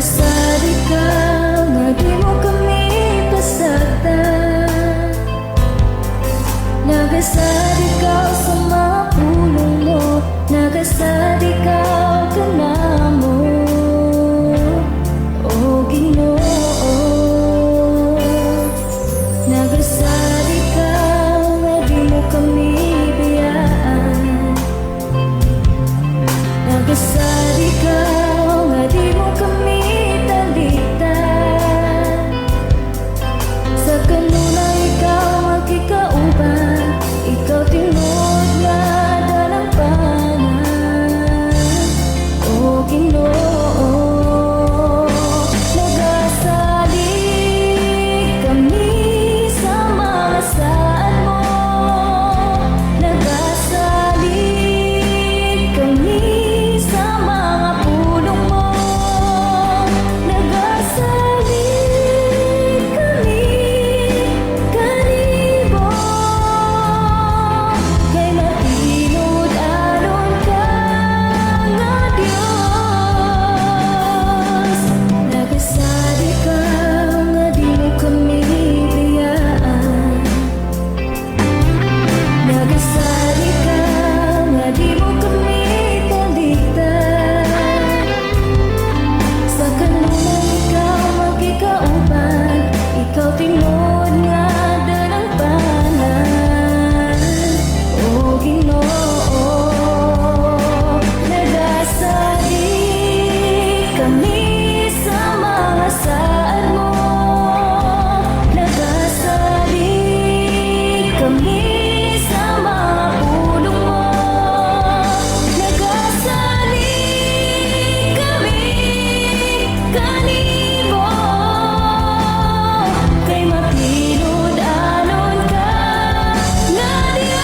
Nagasari ka, nga di mo kami pasagdan. Nagasari ka sa mga pulong mo, nagasari ka ka na mo, o Ginoo. Nagasari ka, nga di mo kami biyaan. Nagasari ka, nga di mo kami talitan. Sa kanuna ikaw magkikauban, ikaw tinod nga dalampanan, o Ginoo. Nagasali kami sa mga saan mo, nagasali kami sa mga pulong mo, nagasali kami kanibo. Kay matinod aron ka nga Diyos. Nagasali ka, nga di mo kami biyaan. Nagasali ka, nga di mo kami talitan. Sa kanuna ikaw magkikauban, ikaw tinod nga dalampanan, o Ginoo. Nagasali kami sa mga saan mo, nagasali kami sa mga pulong mo, nagasali kami kanibo. Kay matinod anon ka nga Diyos.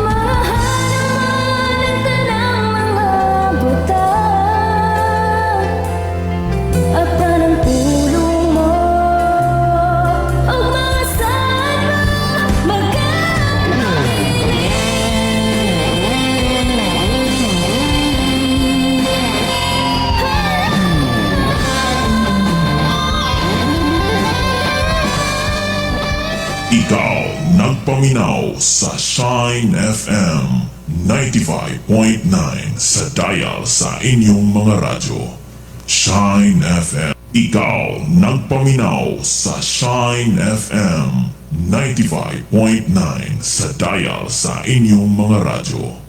Mahal naman ang tanang mga butang, apa ng pulong mo, o mga saan mo Ikaw nagpaminaw sa Shine FM 95.9 sa dial sa inyong mga radyo. Shine FM. Ikaw nagpaminaw sa Shine FM 95.9 sa dial sa inyong mga radyo.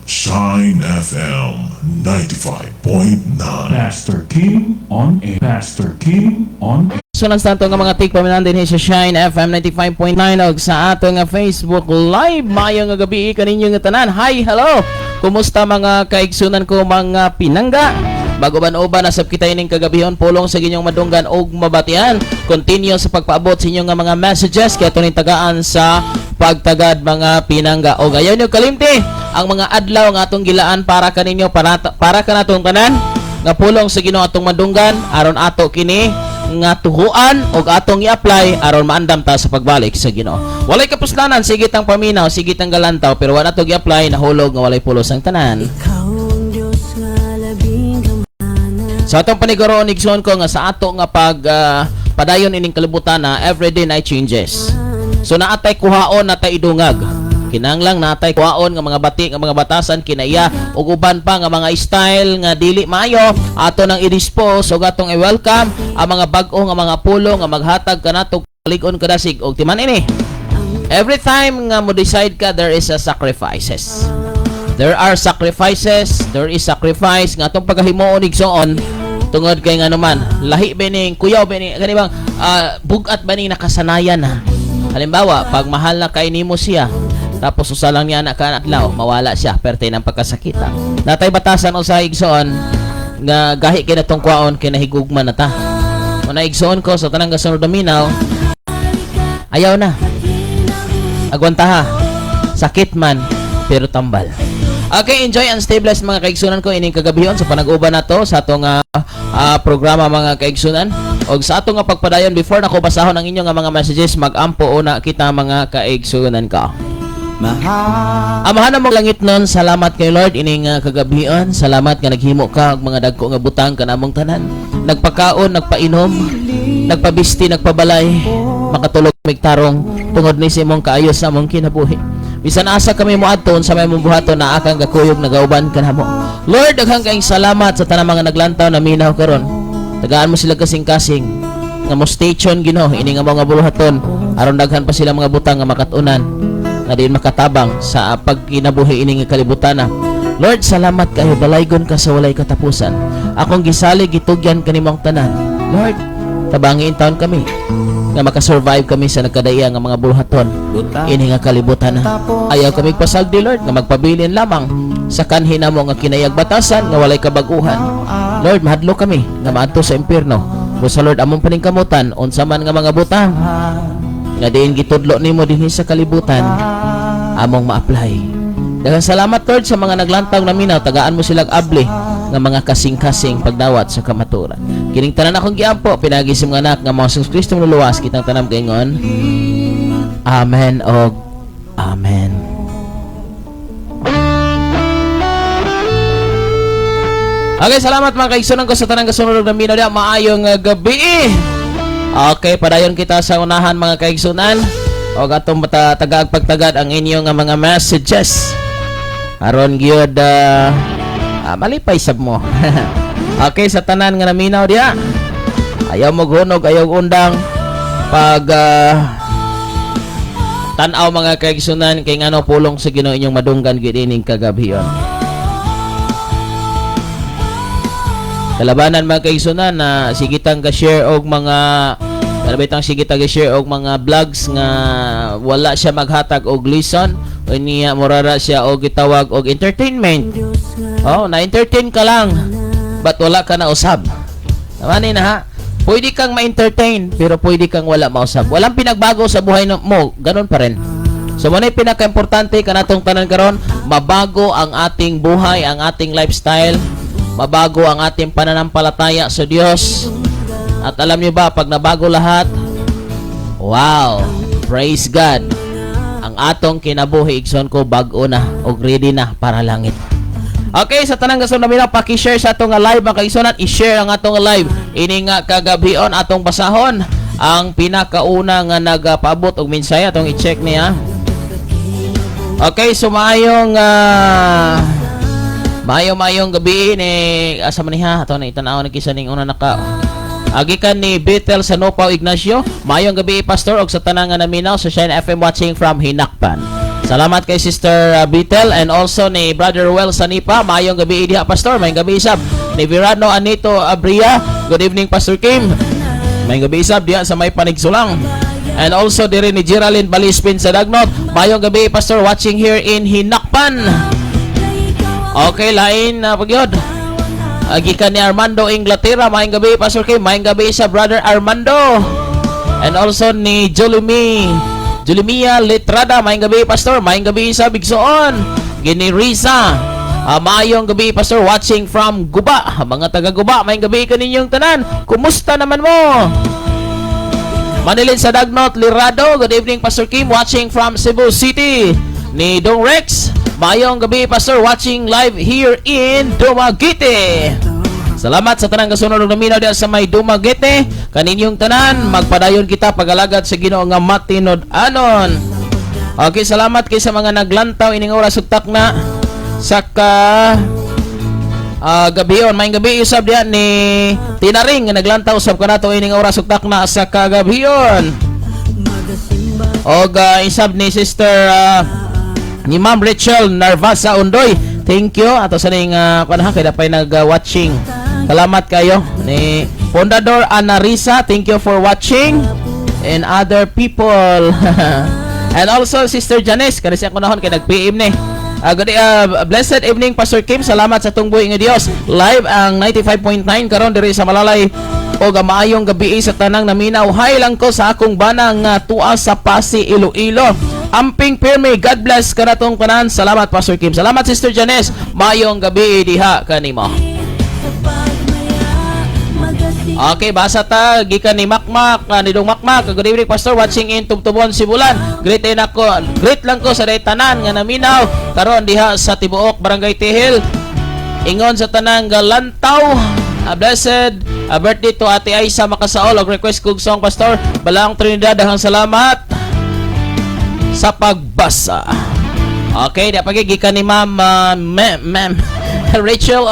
Shine FM 95.9. Pastor Kim on air. Pastor Kim on air. Sunod sa ato nga mga tikpaminaw din sa Shine FM 95.9 og sa ato nga Facebook Live. Mayong nga gabi kaninyo nga tanan. Hi, hello. Kumusta mga kaigsunan ko mga pinangga? Bago ban-uban nasab kita ining kagabihon pulong sa ginyong madunggan og mabatian. Continue sa pagpaabot sa inyong nga mga messages kay tuning tagaan sa pagtagad mga pinangga. Og ayon yung kalimti ang mga adlaw nga atong gilaan para kaninyo para kanatong tanan nga pulong sa Ginoo atong madunggan aron ato kini nga tuhuan og atong i-apply aron maandam ta sa pagbalik sa Ginoo. Walay kapuslanan, sigit ang paminaw, sigit ang galantaw, pero wala to i-apply nahulog nga walay pulos ang tanan. Sa atong paniguro igsoon ko nga sa ato nga padayon ining kalibutan na everyday night changes. So naatay kuhaon natay idungag. Kinahanglang natay kuhaon nga mga bati nga mga batasan kinaiya ug uban pa nga mga style nga dili maayo ato nang i-dispose ug atong i-welcome ang mga bag-o nga mga pulo nga maghatag kanato lig-on kadasig og timan ini. Every time nga mo decide ka there is a sacrifices. There are sacrifices, there is sacrifice nga atong pagkahimuon igsoon tungod kay nga naman lahi bening kuyaw bening kanibang bugat bening nakasanayan na. Halimbawa, pag mahal na kay nimo siya tapos usa lang niya anak ka adlaw mawala siya pertay ng pagkasakita. Natay batasan usa igsoon nga gahi kay natong kwaon kay nahigugman na ta. Una igsoon ko sa tanang gasunod minaw ayaw na. Agwantaha. Sakit man pero tambal. Okay, enjoy and stay blessed mga kaigsunan ko ining kagabihon sa panag-uban nato sa atong programa mga kaigsunan. Og sa atong pagpadayon before nako basahon ang inyo nga mga messages, mag-ampo una kita mga kaigsunan ka. Amahan mo langit nun, salamat kay Lord ining kagabion. Salamat nga naghimo ka og mga dagko nga butang kanamong tanan. Nagpakaon, nagpainom, nagpabisti, nagpabalay, makatulog migtarong tungod ni simong kaayos sa among kinabuhi. Bisan asa kami moadton sa may mong buhaton na akang gakuyog nagauban kanamo. Lord, daghang kaayong salamat sa tanang mga naglantaw na minaw karon. Tagaan mo sila kasing-kasing nga mo station Ginoo ini nga mga buhaton aron daghan pa sila mga butang nga makatunan nga diin makatabang sa pagkinabuhi ini nga kalibutan. Lord, salamat kayo, dalaygon ka sa walay katapusan. Akong gisalig gitugyan kanimong tanan. Lord, tabangin taon kami nga makasurvive kami sa nagkadaya nga mga buhaton ini nga kalibutan. Ayaw kami pasagdi, Lord, nga magpabilin lamang sa kanhina mo nga kinayag batasan nga walay kabaguhan. Lord, mahadlo kami nga maadto sa impierno. Busa Lord, among paningkamutan unsa man nga mga butang nga diin gitudlo nimo dinhi sa kalibutan among ma-apply. Daghang salamat Lord sa mga naglantaw na minaw, tagaan mo silang abli nga mga kasing-kasing pagdawat sa kamaturan. Kining tanan akong giampo pinagi sa mga anak nga mga Jesus Kristo luwas kitang tanam kaingon. Amen og amen. Okay, salamat mga kaigsunan ko sa tanang kasunod na minaw diya. Maayong gabi. Okay, padayon kita sa unahan mga kaigsunan. O atong tagag pagtagad ang inyong mga messages. Aron gyud malipay sab mo. Okay, sa tanan nga naminaw diya. Ayaw mo gunog, ayaw undang pag tan-aw mga kaigsunan kay ngano pulong sa Ginoo inyong madunggan gid ining kagabion. Kalabanan mga kaigsunan na sigitang ka-share og mga kalabitang sigitang ka-share og mga vlogs nga wala siya maghatag og lesson o niya morara siya og gitawag og entertainment. Oh, na-entertain ka lang but wala ka na usab. Tama na ha? Pwede kang ma-entertain pero pwede kang wala mausab. Walang pinagbago sa buhay mo, ganun pa rin. So muna yung pinaka-importante kanatong tanan karon, mabago ang ating buhay, ang ating lifestyle. Mabago ang ating pananampalataya sa Diyos. At alam niyo ba, pag nabago lahat, wow, praise God. Ang atong kinabuhi, igsoon ko, bago na, o ready na para langit. Okay, sa tanang gusto namin na, pakishare sa atong live, mga kaigsoon, at i-share ang atong live. Ini nga kagabion, atong basahon, ang pinakauna nga nagpaabot og minsaya, atong i-check niya. Okay, so Mayong gabi ni asa man niya ato na itanaw na kisa ning una naka agikan ni Bethel sa Nopaw Ignacio. Mayong gabi pastor og sa tanang nga naminaw sa Shine FM watching from Hinakpan. Salamat kay Sister Bethel and also ni Brother Well Sanipa. Mayong gabi diha pastor. Mayong gabi isab ni Virano Anito Abria. Good evening Pastor Kim. Mayong gabi isab diha sa may panigsulang. And also diri ni Geraldine Balispin sa Dagnot. Mayong gabi pastor watching here in Hinakpan. Okay, lain na pagyod. Agikan ni Armando Inglaterra, maayong gabi Pastor Kim, maayong gabi sa Brother Armando. And also ni Julimia Letrada, maayong gabi Pastor, maayong gabi sa Bigsoon. Gini Risa, maayong gabi Pastor watching from Guba. Mga taga Guba, maayong gabi kaninyong tanan. Kumusta naman mo? Manilin sa Dagnot Lirado, good evening Pastor Kim watching from Cebu City. Ni Dong Rex, mayong gabi pastor watching live here in Dumaguete. Salamat sa tanang kasunod ng naminaw diya sa may Dumaguete. Kaninyong tanan, magpadayon kita pagalagad sa Ginoo nga matinod-anon. Okay, salamat kay sa mga naglantaw ining oras ugtak na sa gabion. Mayong gabi usab diya ni Tinaring nga naglantaw usab kanato ining oras ugtak na sa kagabion. Og isab ni Sister ni Ma'am Rachel Narvasa Undoy. Thank you ato sa ning kanha kay dapay nag-watching. Salamat kayo ni Pondador Anarisa. Thank you for watching and other people. And also Sister Janice kasi ako nahon kay nag-PM ni. Blessed evening Pastor Kim. Salamat sa tungboy nga Dios. Live ang 95.9 karon diri sa Malalay. O maayong gabi sa tanang naminaw. Hay lang ko sa akong banang tuwa sa Pasi Iloilo. Amping pirmi, God bless kanatong kanan. Salamat Pastor Kim. Salamat Sister Janice. Mayong gabi diha kanimo. Okay, basa ta gikan ni Makmak, ni Dong Makmak. Good evening pastor, watching in Tubtubon Sibulan. Great lang ko sa day tanan nga naminaw karon diha sa Tibuok Barangay Tihil. Ingon sa tanang galantaw. Blessed birthday to Ate Aisa Makasaol. Og request kog song pastor. Balang Trinidad, daghang salamat sa pagbasa. Okay, di gikan ni Ma'am Rachel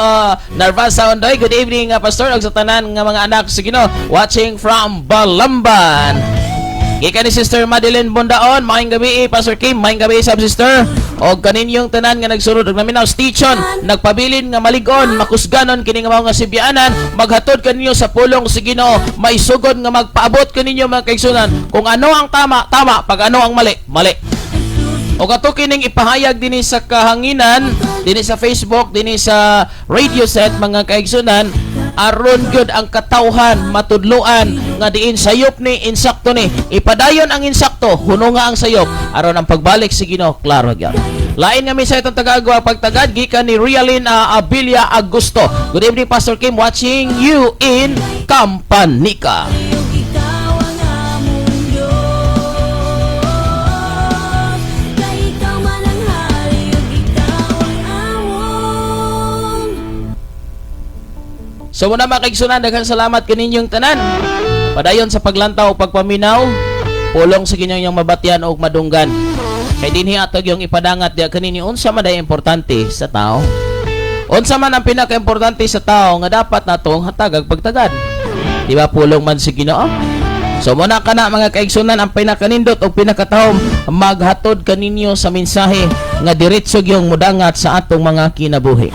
Narvasa Ondoy. Good evening pastor og sa tanan nga mga anak sa Ginoo watching from Balamban. Gikan ni Sister Madeline Bondaon. Maayong gabi Pastor Kim, maayong gabi sab sister. Og kaninyong tanan nga nagsunod og naminaw station, nagpabilin nga maligon, makusganon kini nga mga sibyanan, maghatod kaninyo sa pulong sa Ginoo, maisugod nga magpaabot kaninyo mga kaigsunan kung ano ang tama, pag ano ang mali, mali. O kato kining ipahayag dinhi sa kahanginan, dinhi sa Facebook, dinhi sa radio set mga kaigsunan, aron gyud ang katawhan matudloan nga diin sayop ni insakto ni. Ipadayon ang insakto, huno nga ang sayop aron ang pagbalik sa Ginoo klaro gyud. Lain nga mensahe itong tagaagawa pagtagad gikan ni Rialin Abilia Augusto. Good evening Pastor Kim, watching you in Campanica. So muna mga kaigsunan, daghang salamat kaninyong tanan. Padayon sa paglantaw o pagpaminaw, pulong sa kinyong mabatyan o madunggan. Kay dinhi atog yung ipadangat diya kaninyo unsa man day importante sa tao. Unsa man ang pinaka-importante sa tao nga dapat natong hatagag pagtagad. Di ba pulong man sa Ginoo? So muna kana mga kaigsunan ang pinakanindot o pinakatawom maghatod kaninyo sa mensahe nga diretso yung mudangat sa atong mga kinabuhi.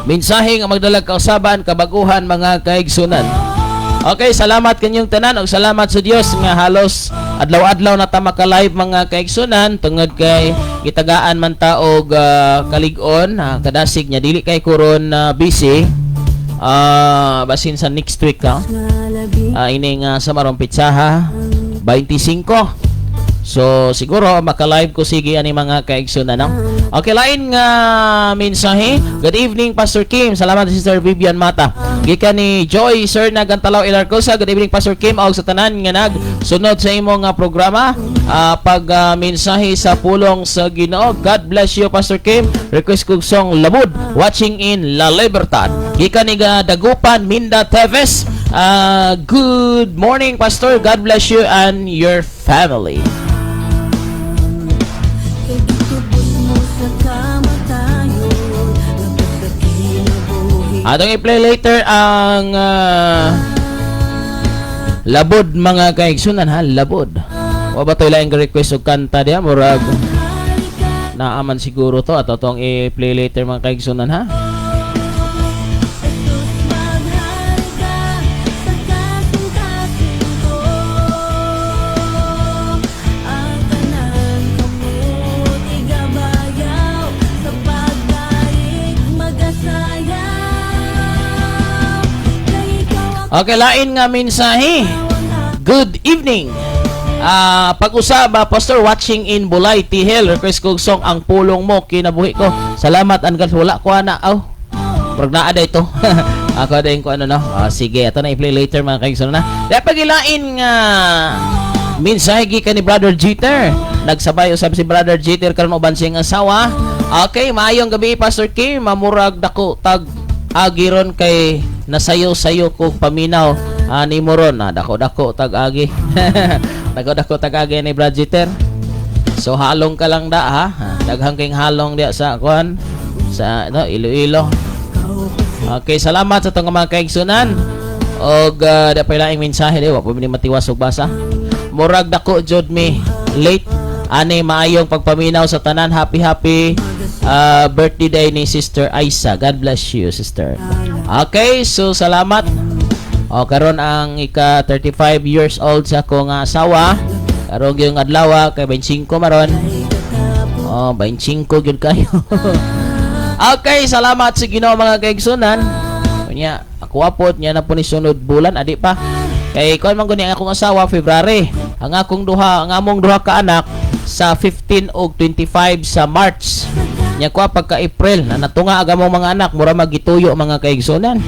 Mensahe nga magdalag kausaban, kabaguhan mga kaigsunan. Okay, salamat kanyong tanan og salamat sa Dios nga halos adlaw-adlaw na ta maka-live mga kaigsunan tungod kay gitagaan man ta og kalig-on, kadasig nya dili kay kuron busy. Basin sa next week ining sa marong pitsaha 25. So siguro maka-live ko sige ani mga kaigsunan no? Okay, lain nga mensahe. Good evening Pastor Kim. Salamat Sister Vivian Mata. Gikan ni Joy Sir Nagantalaw Ilarcosa. Good evening Pastor Kim og sa tanan nga nagsunod sa imong programa pag mensahe sa pulong sa Ginoo. God bless you Pastor Kim. Request kog song Labud watching in La Libertad. Gikan ni Dagupan Minda Teves. Good morning Pastor. God bless you and your family. Atong i-play later ang Labod mga kaigsunan ha, Labod. Wa ba to'y laing request og kanta diha murag naaman siguro to ato tong i-play later mga kaigsunan ha. Okay, lain nga mensahe. Good evening. Pag-usaba, Pastor, watching in Bulay, Tihel. Request kong song Ang Pulong Mo, kinabuhi ko. Salamat, Angel. Wala ko na. Pag naada ito. Ako din ko ano no. Sige, ito na i-play later mga kaigsunan na. Dahil pagilain nga mensahe gikan ni Brother Jeter. Nagsabay usab si Brother Jeter karon uban siyang asawa. Okay, maayong gabi, Pastor Kim. Mamurag dako tag agiron kay nasayo-sayo kong paminaw ni Moron dako-dako tag-agi. Dako-dako tag-agi ni Brad Jeter. So halong ka lang da ha. Daghang kayong halong dia sa kuan sa Iloilo. Okay, salamat sa tong mga kaigsunan. Og dapat laing mensahe di wa pa matiwas og basa. Murag dako jud mi late ani maayong pagpaminaw sa tanan. Happy birthday day ni Sister Aisa. God bless you, sister. Okay, so salamat. Karon ang ika 35 years old sa akong asawa. Karon yung adlaw kay 25 maron. 25 gyud kayo. Okay, salamat sa Ginoo mga kaigsunan. Kunya, ako apot nya na po ni sunod bulan adi pa. Kay kuan man guni ang akong asawa February. Ang among duha ka anak sa 15 ug 25 sa March. Nya ko pagka April na natunga aga mo mga anak mura magituyo mga kaigsunan.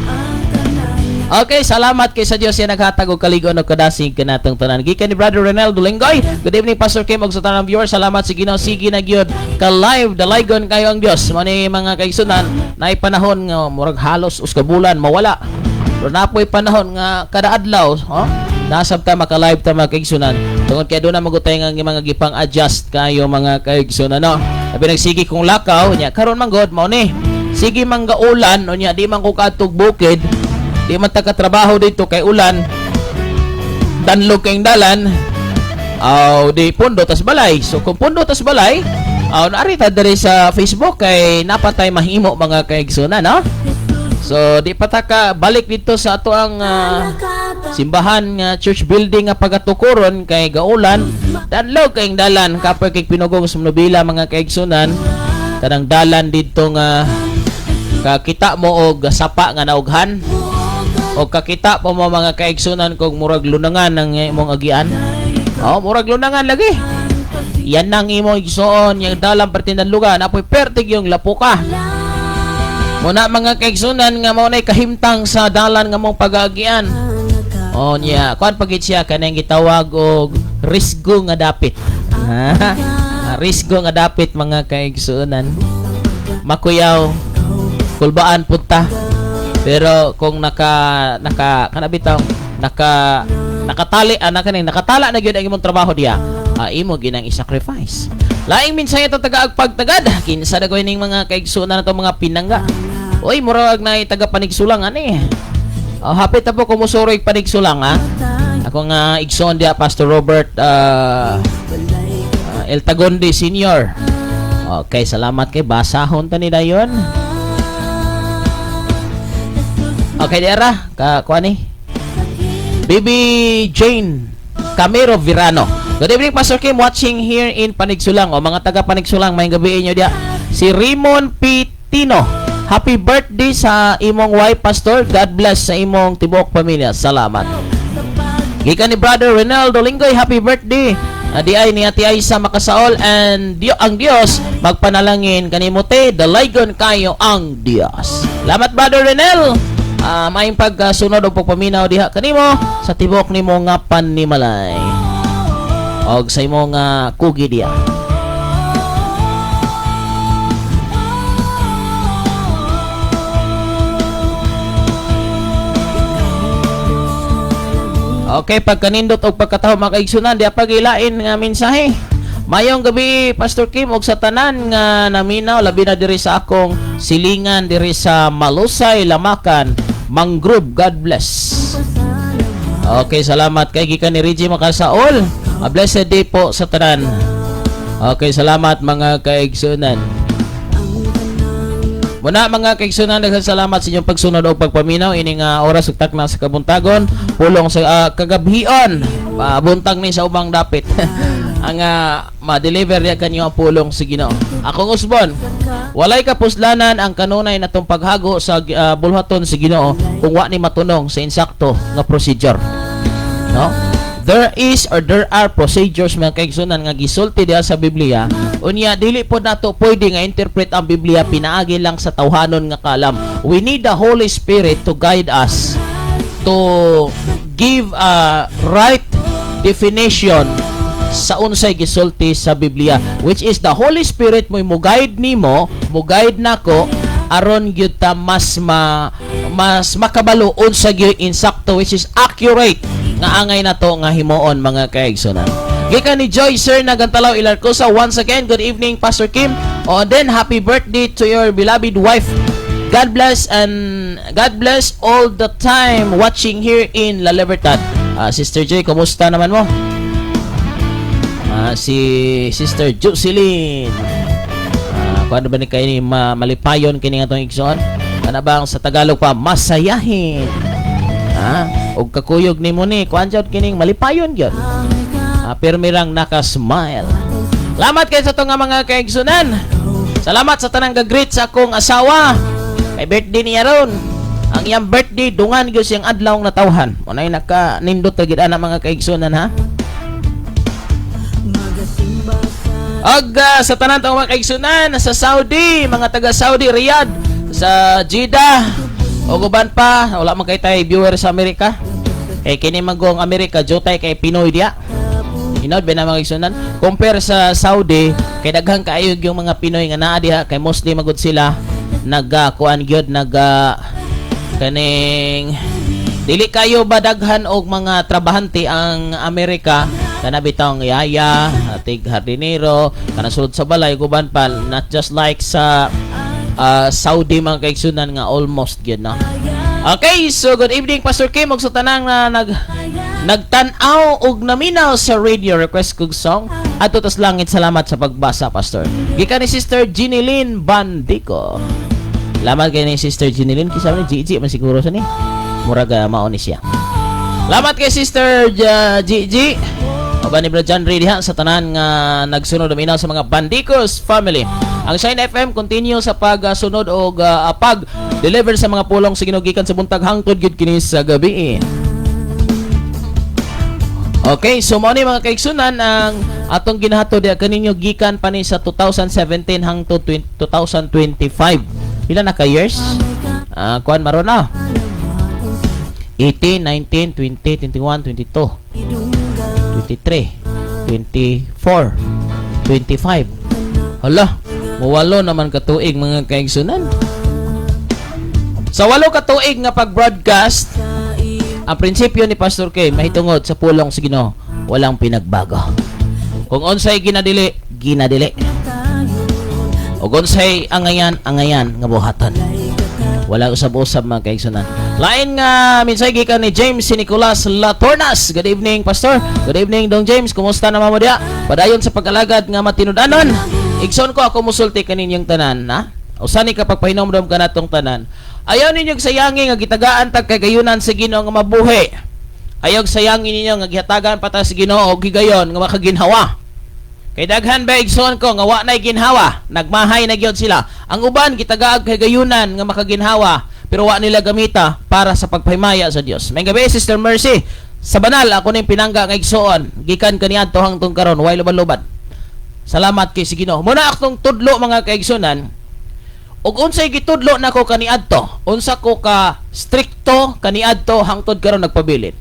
Okay, salamat kay sa Dios yan naghatag og kaligon og kadasig kanatong tanan. Gikan ni Brother Renel Dulingoy. Good evening Pastor Kim og sa tanang viewers. Salamat sa Ginoo sige na gyud ka live dalaygon kayo ang Dios. Mao ni mga kaigsunan naay panahon nga murag halos uska bulan mawala. Pero napoy panahon nga kada adlaw, nasab ta maka-live ta mga kaigsunan. Tungod kay doon na magutay nga mga gipang adjust kayo mga kaigsunan no. Abi nagsigi kong lakaw nya karon man god mao ni. Sige man ga ulan unya di man ko katog bukid. Di man ta katrabaho dito kay ulan. Danlog kayong dalan. Di pundo tas balay. So kung pundo tas balay, naarita diri sa Facebook kay napatay mahimo mga kaigsunan no. So di pa ta ka balik dito sa ato ang simbahan nga church building nga pagatukuron kay gaulan. Danlog kayong dalan kapoy kay pinugong sa Manubila mga kaigsunan. Tanang dalan dito nga kakita mo og sapa nga naughan. O kakita po mo mga kaigsunan kung murag lunangan ng imong agian. Murag lunangan lagi. Yan nang imong igsuon, yung dalang pertindan lugar, napoy pertig yung lapuka. Muna mga kaigsunan nga mo na'y kahimtang sa dalan nga mong pag-agian. Nya, kuan pagit siya kanang gitawag og risgo nga dapit. Risgo nga dapit mga kaigsunan. Makuyaw, kulbaan punta. Pero kung nakatali nakatala na gyud ang imong trabaho diya, imo ginang i-sacrifice. Laing minsan ito taga-agpagtagad kinsa dagoy ning mga kaigsunan nato mga pinangga. Oy murag na taga panigsulang ani. Hapit ta po kumusuroy panigsulang ha. Ako nga igsoon dia Pastor Robert El Tagondi Senior. Okay, salamat kay basahon ta ni dayon. Okay, diara, kuha ni Baby Jane Camero Virano. Good evening, Pastor Kim, watching here in Panigsulang. Mga taga Panigsulang, may gabiin nyo dia. Si Raymond Pitino. Happy birthday sa imong wife, Pastor. God bless sa imong tibok pamilya. Salamat. Gikan ni Brother Renaldo Linggoy, happy birthday. Di ay ni Ati Aisa makasaol and ang Dios magpanalangin kanimote, dalaygon kayo ang Dios. Salamat, Brother Renel. Maayong pagsunod o pagpaminaw diha kanimo sa tibok nimo nga panimalay og sa imo nga kugi diha. Okay, pagkanindot og pagkataho mga kaigsunan diha pagilain nga mensahe. Mayong gabi Pastor Kim og sa tanan nga naminaw labi na diri sa akong silingan diri sa Malusay, Lamakan, Mangrove. God bless. Okay, salamat kay gikan ni Reggie makasaol. A blessed day po sa tanan. Okay, salamat mga kaigsunan. Muna mga kaigsunan, daghang salamat sa inyong pagsunod o pagpaminaw ining oras ug takna sa kabuntagon, pulong sa kagabhion, buntag ni sa ubang dapit. Ang ma-deliver niya kanyo ang pulong sa Ginoo. Akong usbon, walay kapuslanan ang kanunay natong paghago sa bulhaton sa Ginoo kung wa ni matunong sa insakto nga procedure. No? There are procedures mga kaigsunan nga gisulti diha sa Biblia. Unya dili po nato pwede nga interpret ang Biblia pinaagi lang sa tawhanon nga kalam. We need the Holy Spirit to guide us to give a right definition sa unsay gisulti sa Biblia, which is the Holy Spirit mo guide nimo, mo guide nako aron gyud ta mas makabalo unsa gyud insakto which is accurate nga angay nato nga himuon mga kaigsunan. Gikan ni Joy Sir Nagantalaw Ilarcosa, once again good evening Pastor Kim, and then happy birthday to your beloved wife. God bless and God bless all the time watching here in La Libertad. Sister Joy, kumusta naman mo? Si Sister Jocelyn, paano ba ni kayo ni malipayon kini nga itong igsoon? Ano bang sa Tagalog pa masayahin? Og kakuyog ni mo ni kuan jud kining malipayon gyud. Pirmirang naka-smile. Salamat kayo sa itong mga kaigsunan. Salamat sa tanang gagreet sa akong asawa. Kay birthday niya ron. Ang iyang birthday dungan gyud siyang adlaw nga tawhan. Unay naka-nindot gid ana mga kaigsunan ha. Og sa tanan tong mga kaigsunan sa Saudi, mga taga Saudi Riyadh, sa Jeddah, O guban pa, wala man kay tay viewer sa Amerika. Kini magong Amerika, jotay kay Pinoy dia. Hinod ba na mga igsunan? Compare sa Saudi, kay daghang kaayog yung mga Pinoy nga naa diha, kay mostly magud sila kuan gyud kaning dili kayo ba daghan og mga trabahante ang Amerika kana bitong yaya, atig hardinero, kana sulod sa balay guban pa, not just like sa Saudi mga kaigsunan nga almost gyud na. Okay, so good evening Pastor Kim ug sa tanang na nagtan-aw og naminaw sa radio request kog song adto tas langit. Salamat sa pagbasa Pastor. Gikan ni Sister Ginilyn Bandico. Salamat kay ni Sister Ginilyn, kisa ni Gigi man siguro sa ni. Murag mao ni siya. Salamat kay Sister Gigi. Oba ni Brother John Ray diha sa tanan nga nagsunod naminaw sa mga Bandicos family. Ang Shine FM continue sa pagsunod og pag-deliver sa mga pulong sa Ginoo gikan sa buntag hangtod gyud kini sa gabi. Okay, so mao ni mga kaigsunan ang atong ginahatod diha kaninyo gikan pa ni sa 2017 hangtod 2025. Pila na ka years? Kuan maron na. 18, 19, 20, 21, 22. 23, 24, 25. Hala, mawalo naman katuig mga kaigsunan. Sa 8 katuig nga pag-broadcast, ang prinsipyo ni Pastor K mahitungod sa pulong sa Ginoo, walang pinagbago. Kung unsay ginadili, ginadili. O kung unsay angayan nga buhaton. Wala usab-usab mga kaigsunan. Lain nga minsay gikan ni James si Nicolas Latornas. Good evening Pastor. Good evening Dong James. Kumusta naman mo diha? Padayon sa pag-alagad nga matinud-anon. Igsoon ko ako musulti kaninyong tanan, ha? Usa ni kapag pahinomdom ka natong tanan. Ayaw ninyong sayangi nga gitagaan tag kagayunan sa Ginoo nga mabuhi. Ayaw sayangin ninyo nga gihatagan pa ta sa Ginoo og gigayon nga makaginhawa. Kay daghan ba igsoon ko nga wa nay ginhawa, nagmahay na gyud sila. Ang uban gitagaag kay gayunan nga makaginhawa, pero wa nila gamita para sa pagpahimaya sa Dios. May gabi Sister Mercy, sa banal ako ning pinangga nga igsoon, gikan kaniadto hangtong karon way luban-luban. Salamat kay si Ginoo. Muna akong tudlo mga kaigsunan. Ug unsay gitudlo nako kaniadto, unsa ko ka strikto kaniadto hangtod karon nagpabilin.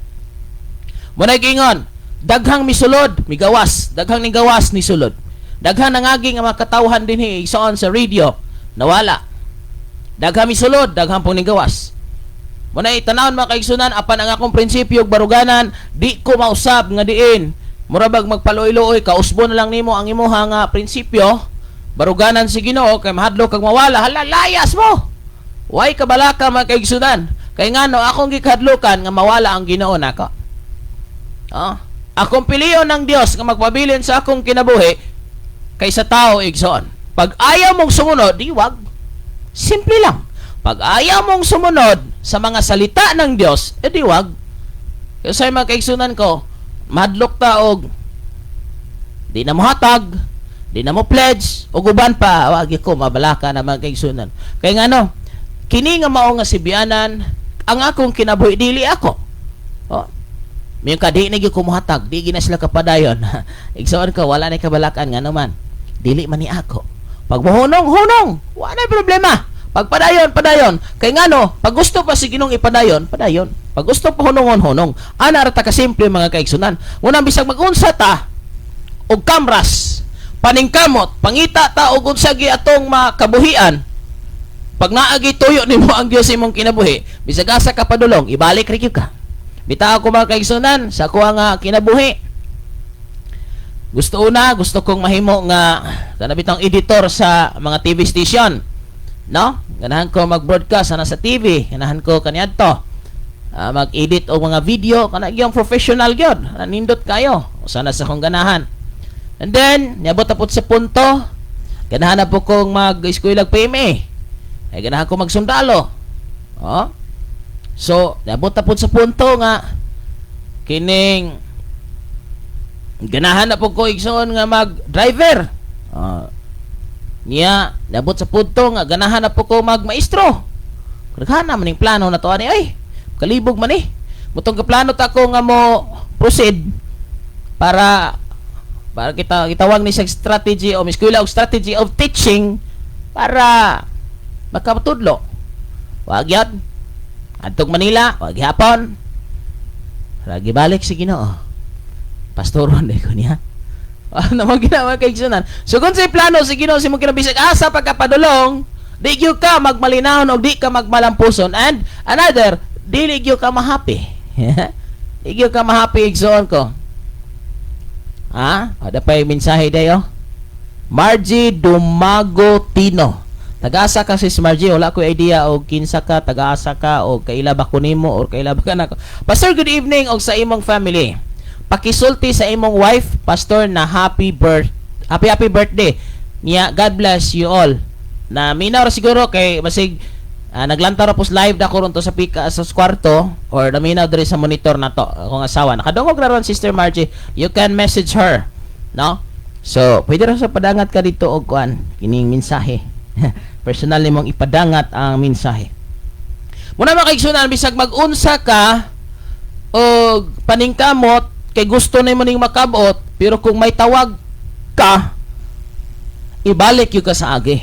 Muna gingon, daghang misulod, migawas. Daghang ning gawas ni sulod. Daghang nangagi nga makatawhan dinhi igsoon sa radio, nawala. Daghang misulod, daghang pong ning gawas. Muna itanawon mga kaigsunan, apan ang akong prinsipyo ug baruganan, di ko mausab nga diin. Murabag magpaluoy-luoy, kausbo na lang nimo ang imuha nga prinsipyo. Baruganan si Ginoo kay mahadlok kag mawala, hala layas mo. Way kabalaka mga kaigsunan. Kay ngano akong gikadlukan nga mawala ang Ginoo nako. Akong piliyon ng Dios nga magpabilin sa akong kinabuhi kaysa tao igsoon. Pag ayaw mong sumunod, di wag. Simple lang. Pag ayaw mong sumunod sa mga salita ng Dios, di wag. Kasi mga kaigsunan ko, madlok ta og di na mo hatag, di na mo pledge, o guban pa, wag ko mabalaka na mga kaigsunan. Kaya ngano, kini nga mao nga sibianan, ang akong kinabuhi dili ako. May kadi na gyud kumuhatag, di gina sila kapadayon. Igsoon ko wala na kabalakan nga naman. Dili man ni ako. Pag hunong, wala problema. Pag padayon. Kay ngano, pag gusto pa si Ginong ipadayon, padayon. Pag gusto pa hunong. Ana ra ta ka simple mga kaigsunan. Unang bisag mag-unsa ta og kamras, paningkamot, pangita ta og unsa gi atong makabuhian. Pag naagi tuyo nimo ang Dios imong kinabuhi, bisag asa ka padulong, ibalik ra gyud ka. Bitaw ko mga kaigsunan sa kuha nga kinabuhi. Gusto kong mahimo nga kanabitang editor sa mga TV station. No? Ganahan ko mag-broadcast na sa TV. Ganahan ko kaniadto. Mag-edit o mga video. Kana yung professional gyud. Nindot kayo. Sana sa kong ganahan. And then, niabot na po sa punto. Ganahan na po kong mag-eskwela PMA. Ay ganahan ko magsundalo. So, nabot na po sa punto nga kining ganahan na po ko igsoon nga mag-driver. Niya, nabot sa punto nga ganahan na po ko mag-maestro. Kaghan na maning plano na to ani ay. Kalibog man eh. Mutong kaplano ta ko nga mo proceed para kita gitawag ni sa strategy o eskwela og strategy of teaching para makatudlo. Wag yan. Adtog Manila, paghapon. Lagi balik si Ginoo. Pastoron de ko niya. Ano mo ginawa kay Igsunan? So kung sa plano si Ginoo si mo kinabisag asa pagkapadulong, di gyud ka magmalinahon o di ka magmalampuson, and another, dili gyud ka mahappy. Di gyud ka mahappy igsoon ko. Ha? Ada pa yung mensahe dayo. Margie Dumago Tino. Taga-asa ka si Margie, wala ko idea o kinsa ka, taga-asa ka o kaila ba kunimo or kaila ba ka nako. Pastor, good evening og sa imong family. Pakisulti sa imong wife, pastor, na happy birthday. Niya, God bless you all. Na minaw ra siguro kay masig naglantaw ra pos live da ko ron to sa pika sa kwarto or naminaw diri sa monitor na to akong asawa. Nakadungog ra ron Sister Margie. You can message her, no? So, pwede ra sa padangat ka dito og kuan kining mensahe. Personal nimong ipadangat ang mensahe. Muna mga kaigsunan, bisag mag-unsa ka o paningkamot kay gusto nimo ning makabot, pero kung may tawag ka, ibalik yung ka sa agi.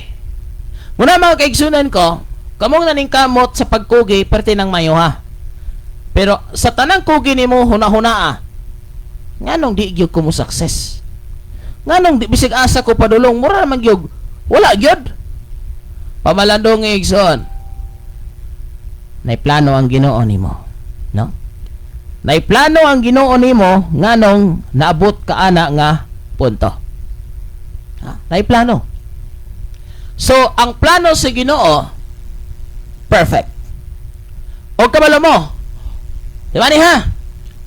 Muna mga kaigsunan ko, kamong naningkamot sa pagkugi parte ng mayo ha. Pero sa tanang kugi nimo huna-hunaa, nganong di gyud ko mo success? Nganong di bisig asa ko padulong, mura naman gyud. Wala gyud. Pamalandong igsoon. Nay plano ang Ginoo nimo, no? Nay plano ang Ginoo nimo nganong naabot ka ana nga punto. Ha? Nay plano. So, ang plano sa Ginoo perfect. O kabalo mo. Di ba ni ha?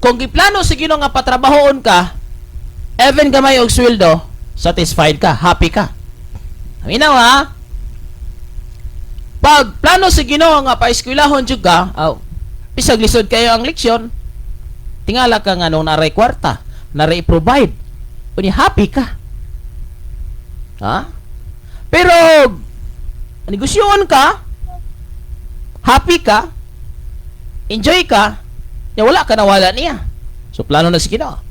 Kung giplano sa Ginoo nga patrabahoon ka, even gamay og sweldo, satisfied ka, happy ka. Aminaw ha? Pag plano sa Ginoo nga paeskwelahon jud ka, bisag lisod kayo ang leksyon, tingala ka nga nung naray kwarta, naray provide, unya happy ka. Ha? Pero negosyoon ka, happy ka, enjoy ka, ya wala ka nawala niya. So plano na sa Ginoo.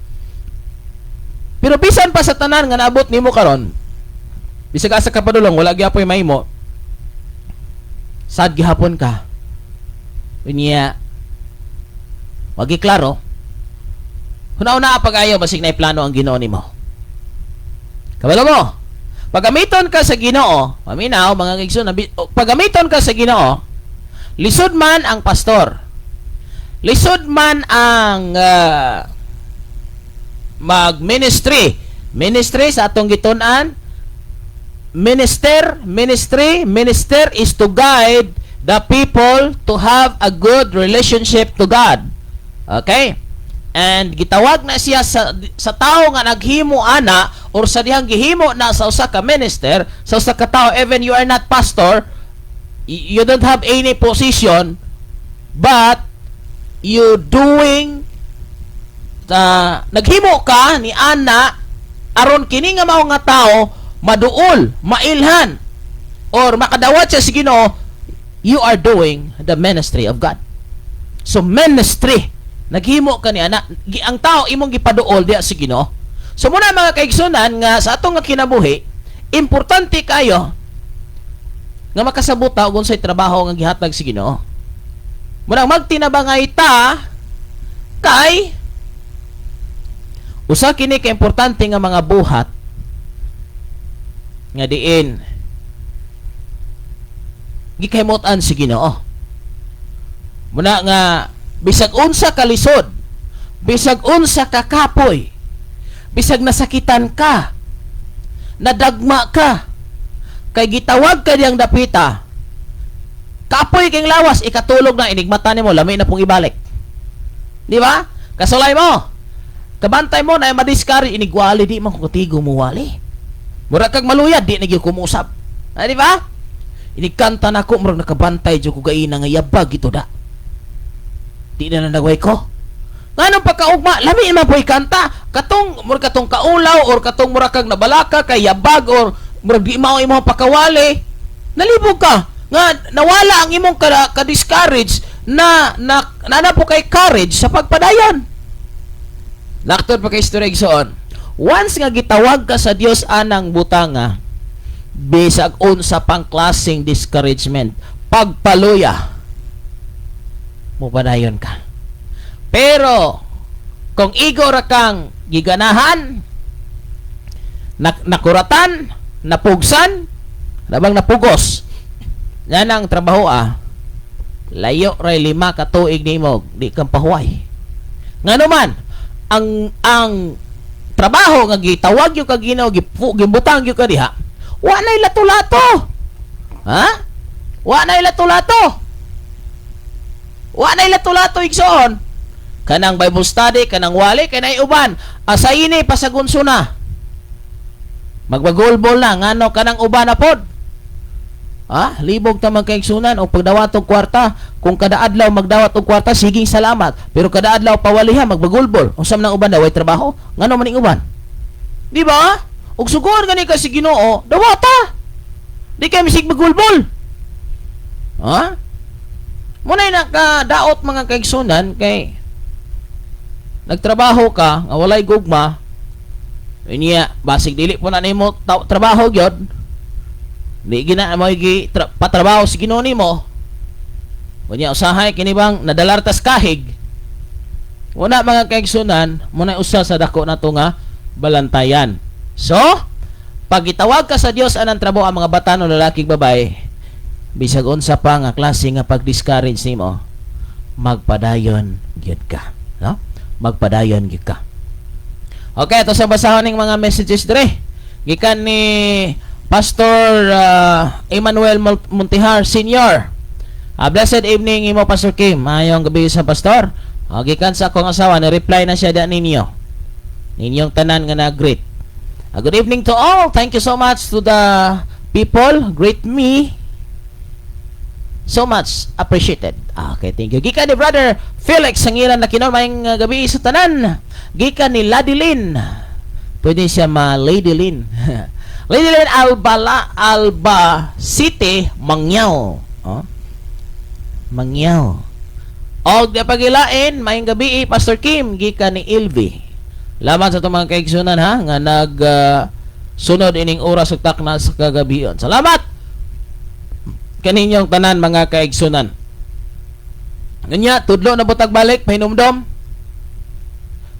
Pero bisan pa sa tanan nga naabot nimo karon, bisag asa ka padulong, wala gyapon mahimo. Sad gihapon ka. Unya wagi klaro. Huna-una pag-ayo basig na plano ang Ginoo nimo. Kabalo mo. Pagamiton ka sa Ginoo, paminaw mga igsoon, pagamiton ka sa Ginoo, lisod man ang pastor. Lisod man ang mag-ministry. Ministry sa atong gitun-an, minister is to guide the people to have a good relationship to God. Okay? And gitawag na siya sa tao nga naghimo ana or sa dihang gihimo na sa usa ka minister, sa usa ka tao, even you are not pastor, you don't have any position, but you doing naghimo ka ni ana aron kini nga mao nga tao maduol, mailhan, or makadawat siya sa Ginoo, you are doing the ministry of God. So, ministry, naghimo ka niya, ang tao imong gipaduol diya sa Ginoo. So, muna mga kaigsunan, nga sa atong nga kinabuhi, importante kayo, nga makasabot ta kung sa'y trabaho nga gihatag sa Ginoo. Muna magtinabangay ta, kay, usa kini ka importante nga mga buhat, nga diin gikahimotan si Ginoo. Muna nga bisag unsa ka lisod, bisag unsa ka kapoy, bisag nasakitan ka, nadagma ka, kay gitawag ka diyang dapita, kapoy kang lawas, ikatulog na, inigmata nimo, lami na pong ibalik. Di ba? Kasulay mo, kabantay mo na madiskari, inigwali, di man kung katigo mo wali. Mura kag maluyad, di nagyo kumusap. Di ba? Inikanta na ko, murag nakabantay dyo ko gaina nga yabag ito da. Di na nanagway ko. Nga nung pagkaugma, lami naman po ikanta. Murag katong kaulaw, or katong murag kag nabalaka, kay yabag, or murag di mao imong pakawali. Nalibog ka. Nga, nawala ang imong ka-discourage na po kay courage sa pagpadayon. Lakton pa kay istorya igsoon. Once nga gitawag ka sa Dios anang butanga, bisag unsa pang klaseng discouragement, pagpaluya, mupadayon ka. Pero kung igo ra kang giganahan, nakuratan, napugsan, labang napugos, yan ang trabaho layo ray 5 ka tuig nimo di kang pahuway. Ngano man ang trabaho nga gitawag yo kag Ginoo, gibutang yo ka diha, wa nay lato-lato. Ha? Wa nay lato-lato. Wa nay lato-lato igsoon. Kanang Bible study, kanang wali, kanay uban. Asayini pasagunso na. Magbagolbol na ngano kanang uban na pod. Libog ta magkaigsunan o pagdawat og kwarta. Kung kada adlaw magdawat og kwarta, sige salamat. Pero kada adlaw pawaliha magbagolbol. Unsam nang uban daw ay trabaho? Ngano man ing uban? Di ba? Og sugon gani ka si Ginoo, dawata. Di kay misig magulbol. Munay nakadaot mga kaigsunan kay nagtrabaho ka nga walay gugma. Inya basig dili po na nimo trabaho gyud. Di gina mo patrabaho si Ginoo nimo. Unya usahay kini bang nadalartas kahig. Wala mga kaigsunan, munay usa sa dako nato nga balantayan. So, pag itawag ka sa Dios anang trabaho ang mga bata no lalaking babae, bisag unsa pa nga klase nga pag-discourage nimo, magpadayon gyud ka, no? Magpadayon gyud ka. Okay, ito sa basahon ning mga messages dire. Gikan ni Pastor Emmanuel Montihar Sr. Blessed evening imo Pastor Kim. Mayong gabi sa pastor. Gikan sa akong asawa, na-reply na siya da ninyo. Ninyong tanan nga na-greet. Good evening to all. Thank you so much to the people. Greet me. So much appreciated. Okay, thank you. Gikan ni Brother Felix Sangilan na kinon mayong gabi sa tanan. Gikan ni Ladilin. Pwede siya Lady Lin. Lady Lin Alba City, Mangyaw. Mangyaw. Og pagilain mayong gabi Pastor Kim gikan ni Ilvi. Laman sa itong mga kaigsunan nga nag sunod ining oras ug takna sa kagabion. Salamat kaninyong tanan mga kaigsunan. Nya tudlo na butag balik pahinumdom.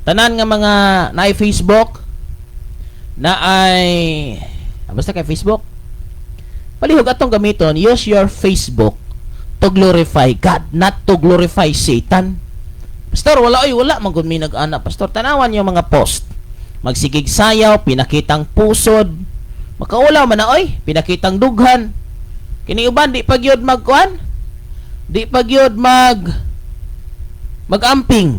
Tanan nga mga naay Facebook na ay basta kay Facebook. Palihog atong gamiton, use your Facebook to glorify God, not to glorify Satan. Pastor, wala man gud mi nag-ana. Pastor, tanawan yung mga post. Magsigig sayaw, pinakitang pusod. Makaulaw man na pinakitang dughan. Kini uban di pagyod magkuan. Di pagyod magamping.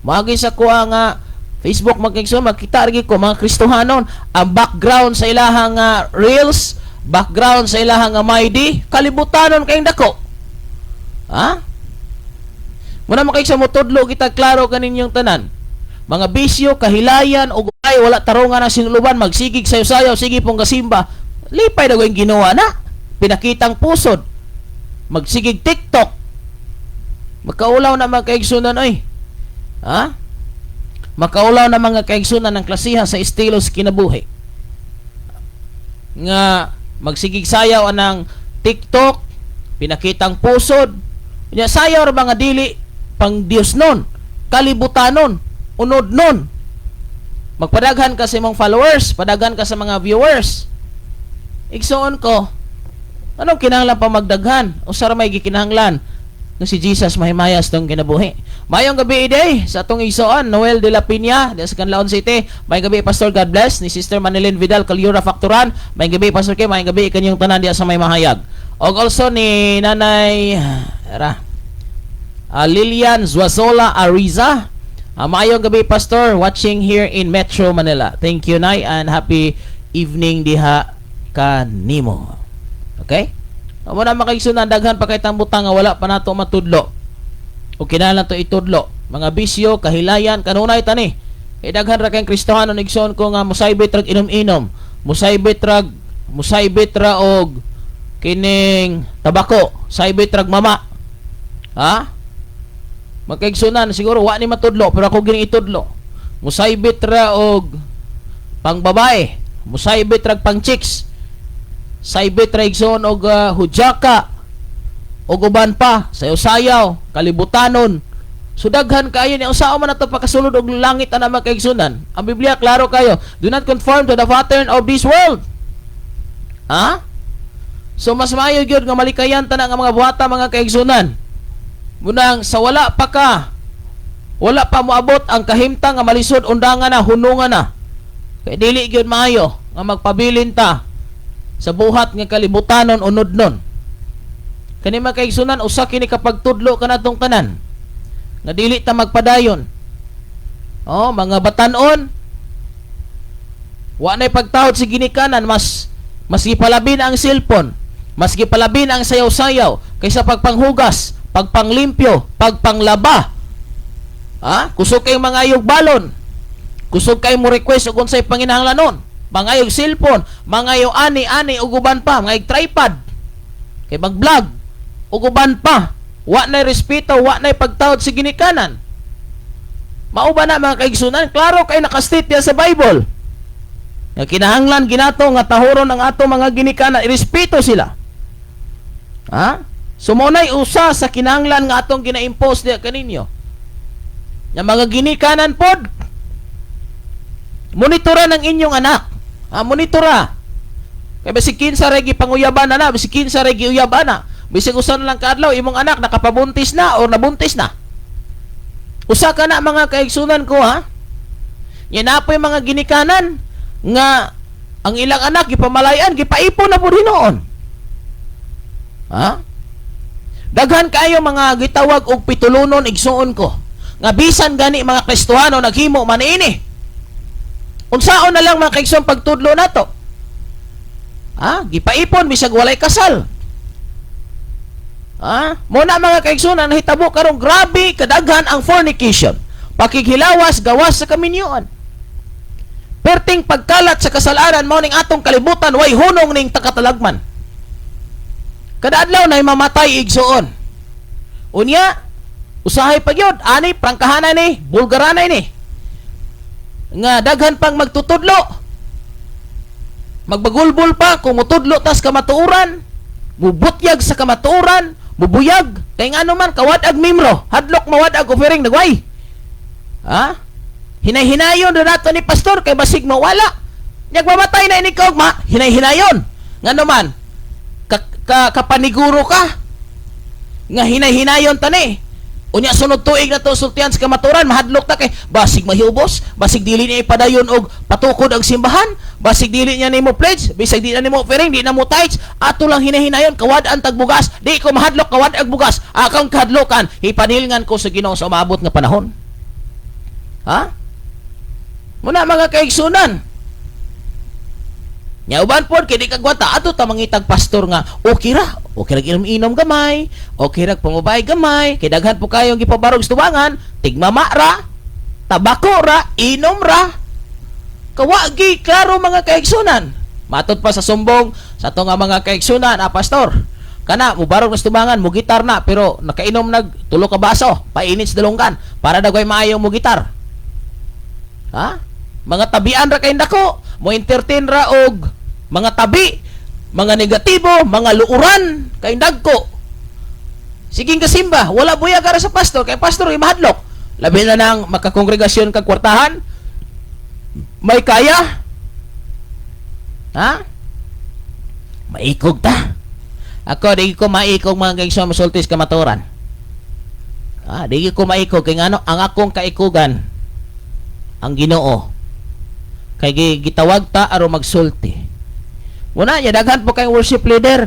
Magi sa kuha nga Facebook magkigso makita rin ko mga Kristohanon ang background sa ilahang reels, background sa ilahang MID, kalibutanon kayong dako. Muna makiksa mo tudlo kita klaro kaninyong tanan. Mga bisyo, kahilayan, o wala tarungan ang sinuluban, magsigig sayo-sayo, sige pong kasimba. Lipay na yung ginawa na. Pinakitang pusod. Magsigig TikTok. Magkaulaw na mga kaigsunan, Makaulaw na mga kaigsunan ng klasiha sa estilo sa kinabuhi. Nga magsigig sayaw anang TikTok, pinakitang pusod. Nya sayaw ra mga dili pang Dios nun, kalibutanon, unod nun. Magpadaghan ka sa imong followers, padaghan ka sa mga viewers. Igsoon ko, anong kinahanglan pa magdaghan? O sara may gikinahanglan no si Jesus mahimayas tong kinabuhi. Mayong gabi day sa atong igsoon, Noel de la Piña, sa Canlaon City. Mayong gabi Pastor, God bless. Ni Sister Manilyn Vidal, Caliura Facturan. Mayong gabi Pastor Kim, mayong gabi kanyang tanan diya sa may mahayag. Og also ni Nanay Lilian Zuazola Ariza. Mayong gabi Pastor, watching here in Metro Manila. Thank you Nay and happy evening diha kanimo. Okay? Amo na makaigsunan daghan pa kay tambutang nga wala pa nato matudlo. O kinahanglan to itudlo. Mga bisyo, kahilayan, kanunay tani. Daghan ra kay Kristohanon igsoon ko nga musaybit rag inom-inom. Musaybit ra og kining tabako, saybit rag mama. Makaigsunan siguro wa ni matudlo pero ako gini itudlo. Musaybit ra og pang babae, musaybit rag pang chicks. Saybit ra igsoon og hudyaka o guban pa, sayaw-sayaw, kalibutanon. So daghan kayo ni usaw man ato pakasulod og langit ana mga kaigsunan. Ang Biblia klaro kayo, do not conform to the pattern of this world. Ha? So mas maayo gyud nga malikayan ta na nga mga buhata mga kaigsunan. Munang sa wala pa moabot ang kahimtang nga malisod undangan na hunungan na. Kay dili gyud maayo nga magpabilin ta sa buhat nga kalibutanon unod nun. Kani mga kaigsunan usa kini kapag tudlo kanatong tanan. Nga dili ta magpadayon. Oh, mga batanon. Wa nay pagtawad si ginikanan, mas gipalabin ang cellphone, mas gipalabin ang sayaw-sayaw kaysa pagpanghugas, pagpanglimpyo, pagpanglaba. Ha? Kusog kay mga ayog balon. Kusog kay mo request og unsay panginahanglanon. Mga ayog cellphone, mga ayog ani ug uban pa, mga ayog tripod. Kay mag-vlog ug uban pa. Wa na respeto, wa na pagtawad sa ginikanan. Mauba na mga kaigsunan, klaro kay nakastate yan sa Bible. Nga kinahanglan ginato nga tahoron ang ato mga ginikanan, irespeto sila. Ha? Sumunay usa sa kinahanglan nga atong gina-impose diya kaninyo. Nga mga ginikanan pod, monitora ng inyong anak. Monitora. Kaya basi kinsa regi panguyaban na, basi kinsa regi uyaban na. Bisig usa na lang kaadlaw imong anak nakapabuntis na o nabuntis na. Usa ka na mga kaigsunan ko ha. Yan na po yung mga ginikanan nga ang ilang anak gipamalayan, gipaipon na po rin noon. Ha? Daghan kayo mga gitawag og pitulunon igsuon ko. Nga bisan gani mga Kristohano naghimo man ini. Unsaon na lang mga kaigsunan pagtudlo nato. Ha? Gipaipon bisag walay kasal. Muna mga kaigsunan nahitabo karong grabe kadaghan ang fornication, pakighilawas gawas sa kaminyoan. Perting pagkalat sa kasalanan mao ning atong kalibutan way hunong ning takatalagman. Kada adlaw nay mamatay igsuon. Unya usahay pa gyud ani prangkahanan ni, bulgaranay ni. Nga daghan pang magtutudlo. Magbagulbol pa kung mutudlo tas kamatuoran, mubutyag sa kamatuoran, bubuyag kay ngano man kawad-ag mimro hadlok mawad-ag offering nagway. Ha? Hinay-hinayon do nato ni pastor kay basig mawala. Nyag mamatay na ini kaugma, hinay-hinayon. Ngano man kapaniguro ka nga hinay-hinayon tani. Unya sunod tuig na to sultihan sa kamaturan mahadlok ta kay basig mahubos, basig dili niya ipadayon og patukod ang simbahan, basig dili niya nimo pledge, basig dili na nimo offering, di na mo tithes, ato lang hinahinayon kawad ang tagbugas, di ko mahadlok kawad ang bugas, akong kahadlokan ipanilngan ko sa Ginoo sa maabot nga panahon. Ha? Muna mga kaigsunan. Nya uban pod kay di kagwata ato ta mangitag pastor nga okay ra inom gamay, okay ra pangubay gamay, kay daghan po kayong gipabarog sa tubangan, tigmama ra, tabako ra, inom ra. Kawagi klaro mga kaigsunan. Matod pa sa sumbong sa ato nga mga kaigsunan, pastor. Kana mubarog sa tubangan, mo gitar na pero nakainom nag tulo ka baso, painit sa dalunggan para dagway maayo mo gitar. Ha? Mga tabian ra kay dako, mo entertain ra og mga tabi, mga negatibo, mga luuran, kay dagko. Siging kasimba, wala buyag ara sa pastor, kay pastor ay mahadlok. Labi na nang makakongregasyon kag kwartahan, may kaya? Ha? Maikog ta. Ako, di ko maikog mga kaigsunan masultis kamaturan. Di ko maikog, kay ngano, ang akong kaikugan, ang Ginoo. Kay gitawag ta aron magsulti. Muna, daghan po kayong worship leader,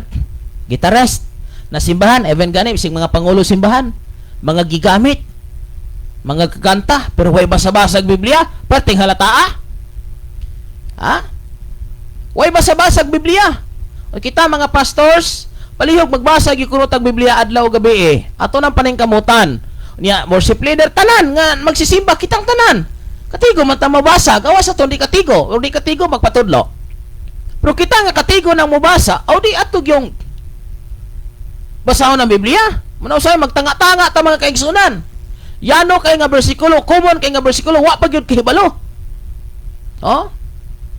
gitarist, na simbahan, even gani, isang mga pangulo simbahan, mga gigamit, mga kakanta, pero way basa-basag Biblia, perting halata. Way basa-basag Biblia. O kita mga pastors, palihog magbasa gikurutag Biblia adlaw gabi ato nang paningkamutan. Nya worship leader tanan nga magsisimba kitang tanan. Katigo man ta mabasa, gawas ato di katigo, o di katigo magpatudlo. Pero kita nga katigo nang mabasa, o di atog yung basahon ng Biblia. Muna usay magtanga-tanga ta mga kaigsunan. Yano kay nga bersikulo, common kay nga bersikulo, wa pa gyud kahibalo.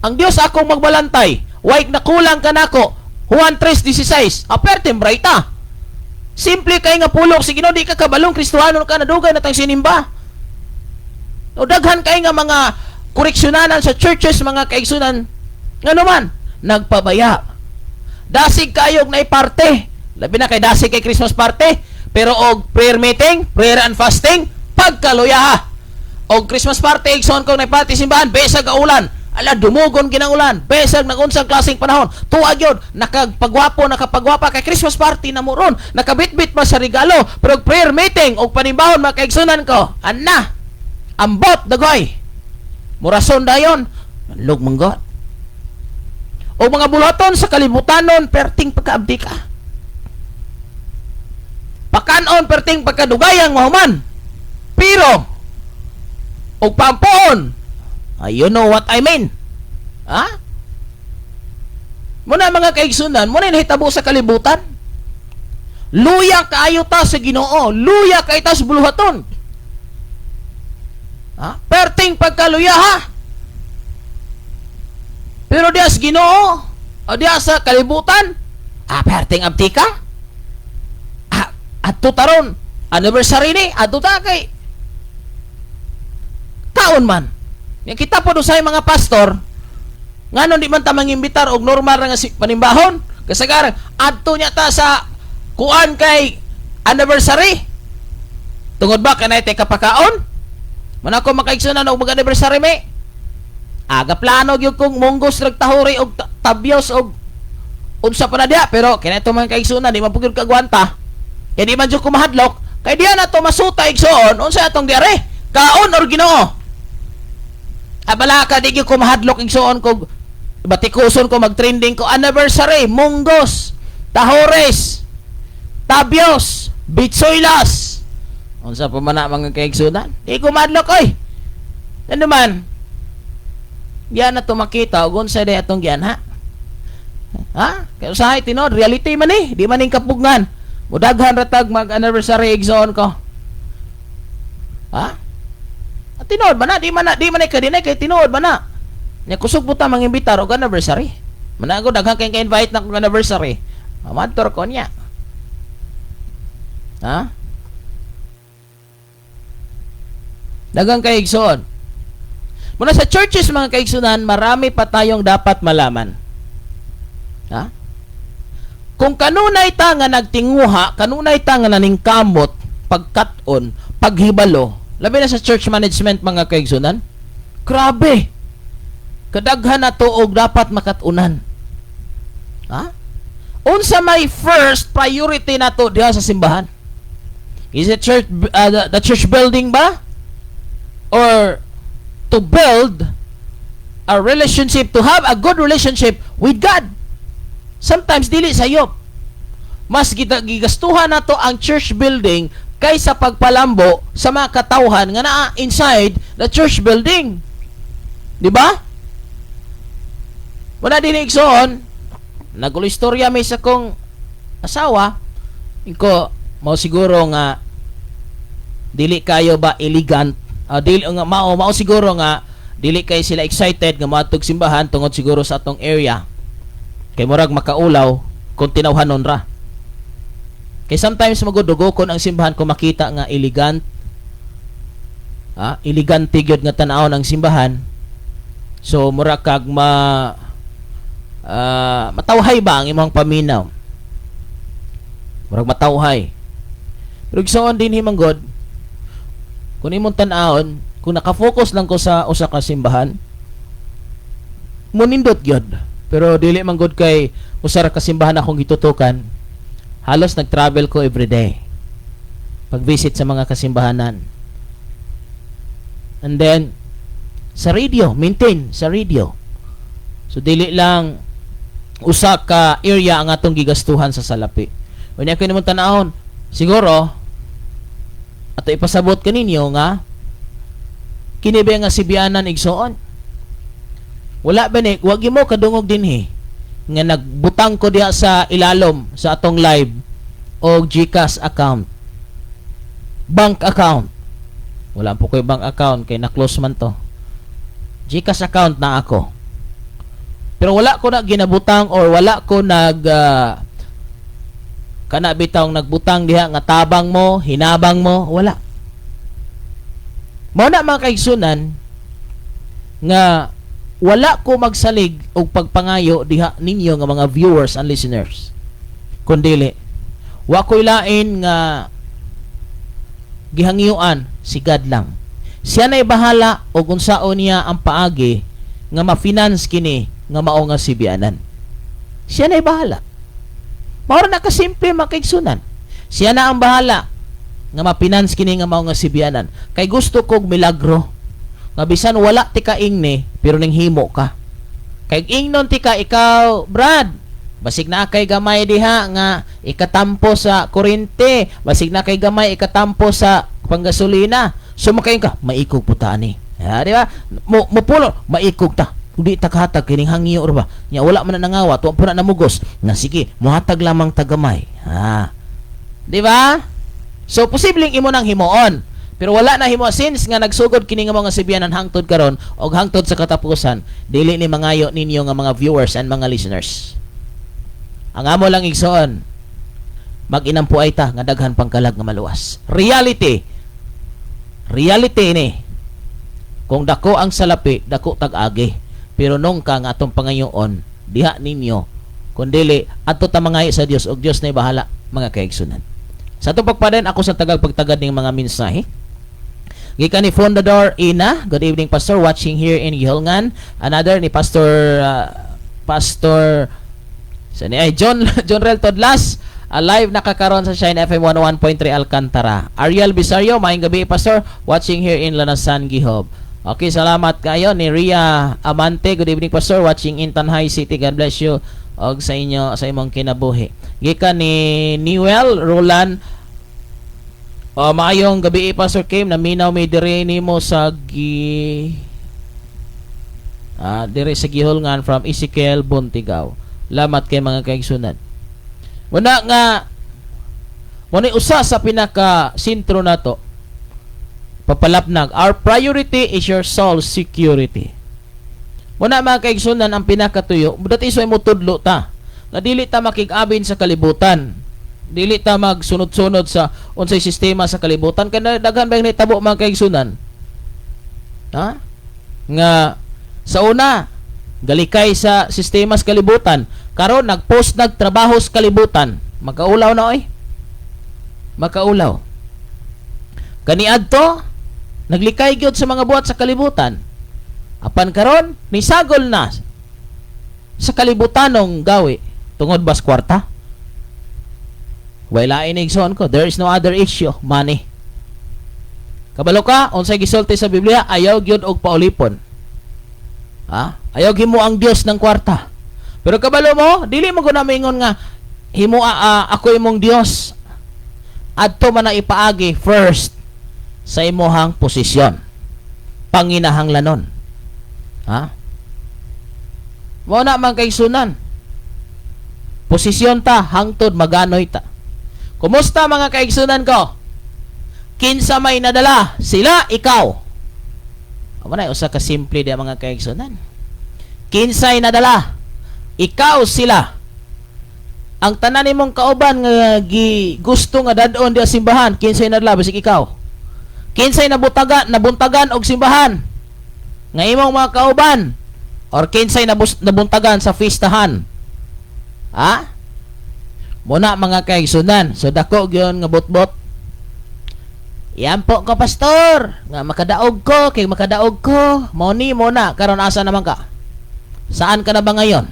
Ang Dios akong magbalantay, way nakulang kanako. Juan 3:16. Apertem brayta. Simple kay nga pulok si Ginoo, di ka kabalong Kristohano ka nadugay na tang sinimba. O daghan kay nga mga koreksyonanan sa churches, mga kaigsunan, nga naman nagpabaya. Dasig kayog na iparte. Labi na kay dasig kay Christmas party, pero og prayer meeting, prayer and fasting, pagkaluya ha. Og Christmas party igsoon ko na ipati simbahan, besag ulan. Ala dumugon ginang ulan, besag nagunsang klaseng panahon. Tuwa gyud nakapagwapa kay Christmas party na moron. Nakabitbit pa sa regalo, pero og prayer meeting og panimbahon mga kaigsunan ko. Anna. Ambot dagoy. Murason dayon. Lug manggot. O mga bulaton sa kalibutanon perting pagkaabdi ka. Pakanon perting pagkadugayang mahuman. Pero o pampoon. You know what I mean? Ha? Muna mga kaigsunan, muna nahitabo sa kalibutan. Luya kaayo ta sa Ginoo, luya kay ta sa buluhaton. Ha? Perting pagkaluya ha. Pero diya sa Ginoo, o diya sa kalibutan, perting abti ka. At taron, anniversary ni, ato ta kay taon man. Yang kita po dusay mga pastor, nganon di man ta mangimbitar og normal nga panimbahon, kasagaran adto nya ta sa kuan kay anniversary. Tungod ba kanay tay kapakaon? Man ako makaigsunan og mag-anniversary me. Aga plano gyud kong munggos nagtahuri og tabyos og unsa pa na diha, pero kinay to man kaigsunan di man pugid kagwanta. Kay di man jud ko mahadlok, kay diha na to masuta igsoon unsa atong diare? Kaon or Ginoo? Abala ka, di ko mahadlok igsoon ko, batikuson ko, mag-trending ko, anniversary, munggos, tahores, tabyos, bitsoylas. Unsa pa man na mga kaigsunan? Di ko mahadlok, oy. Ano man? Yan na to makita, o unsa day atong yan, ha? Ha? Kaya usahay, tinod, reality man eh, di man yung kapugngan. Mudaghan ratag mag-anniversary igsoon ko. Ha? Tinood ba na? Di man kadinay kay tinood ba na? Nya kusog buta mangimbitar og anniversary. Manago daghang kay invite na kong anniversary. Mamadtor ko niya. Ha? Daghang kay igsoon. Muna sa churches mga kaigsunan, marami pa tayong dapat malaman. Ha? Kung kanunay ta nga nagtinguha, kanunay ta nga naningkamot, pagkat-on, paghibalo, labi na sa church management mga kaigsunan, grabe, kadaghan na to og dapat makatunan. Ha? Unsa may first priority na to diha sa simbahan? Is it church, the church building ba? Or to build a relationship, to have a good relationship with God? Sometimes dili sayop. Mas gigastuhan na to ang church building kaysa pagpalambo sa mga katawhan nga naa inside the church building. Di ba? Wala din igsoon, nagul-istorya may sa kong asawa, ko mao siguro nga dili kayo ba elegant, dili nga mao siguro nga dili kay sila excited nga maatog simbahan tungod siguro sa atong area. Kay murag makaulaw kung tinawhanon ra. Kay sometimes magudugokon ang simbahan kung makita nga elegant, elegante gyud nga tan-aw ng simbahan. So mura kag matawhay ba ang imong paminaw? Murag matawhay. Pero igsoon din himanggod, kung imong tan-awon, kung nakafocus lang ko sa usa ka simbahan, munindot gyud. Pero dili man gud kay usa ra ka simbahan akong gitutukan. Halos nag-travel ko everyday pag-visit sa mga kasimbahanan. And then sa radio, maintain sa radio. So dili lang usa ka area ang atong gigastuhan sa salapi. Unya ko nimong tan-awon, siguro ato ipasabot kaninyo nga kini ba nga sibianan igsoon. Wala ba ni, wag mo kadungog dinhi nga nagbutang ko diha sa ilalom sa atong live o GCash account, bank account. Wala po ko'y bank account kay na-close man to. GCash account na ako, pero wala ko na ginabutang or wala ko nag kana bitaw nagbutang diha nga tabang mo, hinabang mo, wala. Mao na mga kaigsunan nga wala ko magsalig og pagpangayo diha ninyo nga mga viewers and listeners. Kundili wa ko'y lain nga gihangiuan si God lang. Siya na'y bahala og unsaon niya ang paagi nga ma-finance kini nga mao nga sibianan. Siya na'y bahala. Mao na kasimple makigsunan. Siya na ang bahala nga ma-finance kini nga mao nga sibianan. Kay gusto kog milagro nga bisan wala ti ka ingni pero ning himo ka. Kay ingnon ti ka ikaw, Brad, basig na kay gamay diha nga ikatampo sa kuryente, basig na kay gamay ikatampo sa panggasolina. Sumakayin ka, maikog puta ani. Ya, di ba? Mupulo, maikog ta. Hindi ta kahatag kining hangyo or ba? Nya wala man na nangawa, tuwa po na namugos. Na sige, muhatag lamang tagamay. Ha. Di ba? So posibleng imo nang himuon. Pero wala na himo since nga nagsugod kini nga mga sibianan hangtod karon og hangtod sa katapusan, dili ni mangayo ninyo nga mga viewers and mga listeners. Ang amo lang igsoon, mag-inampuay ta nga daghan pang kalag nga maluwas. Reality ni. Kung dako ang salapi, dako tag-agi. Pero nung ka nga atong pangayoon, diha ninyo, kundili adto ta mangayo sa Dios og Dios na bahala mga kaigsunan. Sa atong pagpaden ako sa pagtagad ning mga mensahe. Gikan ni Fundador Ina, good evening Pastor, watching here in Gihilngan. Another ni Pastor John Rel Todlas, live nakakaron sa Shine FM 101.3 Alcantara. Ariel Bisario, maayong gabi Pastor, watching here in Lanasan, Gihob. Okay, salamat kayo ni Ria Amante, good evening Pastor, watching in Tanhay City. God bless you og sa inyo sa imong kinabuhi. Gikan ni Newell Roland, maayong gabi Pastor Kim, naminaw may dire nimo sa dire sa Gihilngan from Ezekiel Buntigaw. Lamat kay mga kaigsunan. Wala nga wala usa sa pinaka sentro nato papalapnag. Our priority is your soul security. Wala mga kaigsunan ang pinakatuyo. Dati isoy mo tudlo ta. Na dili ta makig-abin sa kalibutan. Dili ta magsunod-sunod sa unsay sistema sa kalibutan. Kaya daghan ba yung nitabo mga kaigsunan? Ha? Nga sa una, galikay sa sistema sa kalibutan. Karon nagpost nagtrabaho sa kalibutan. Makaulaw na oy. Makaulaw. Kaniadto, naglikay gyud sa mga buhat sa kalibutan. Apan karon nisagol na sa kalibutanong gawi tungod bas kwarta. Wala inigsoon ko. There is no other issue. Money. Kabalo ka, unsay gisulti sa Biblia, ayaw gyud og paulipon. Ha? Ayaw himo ang Dios ng kwarta. Pero kabalo mo, dili mo guna mingon nga himo ako imong Dios. Adto man na ipaagi first sa imuhang posisyon. Panginahanglanon. Ha? Mo na man kay sunan. Posisyon ta hangtod maganoy ta. Kumusta mga kaigsunan ko? Kinsa may nadala, sila ikaw. Amo na usa ka simple di mga kaigsunan. Kinsay nadala, ikaw sila. Ang tanan nimong kauban nga gusto nga dadon di simbahan, kinsay nadala bisig ikaw. Kinsay nabuntagan og simbahan nga imong mga kauban or kinsay nabuntagan sa fiestahan. Ha? Muna mga kaigsunan, so dako gyon nga botbot. Yan po ko pastor, nga makadaog ko, kay makadaog ko. Moni muna, karon asa naman ka? Saan ka na ba ngayon?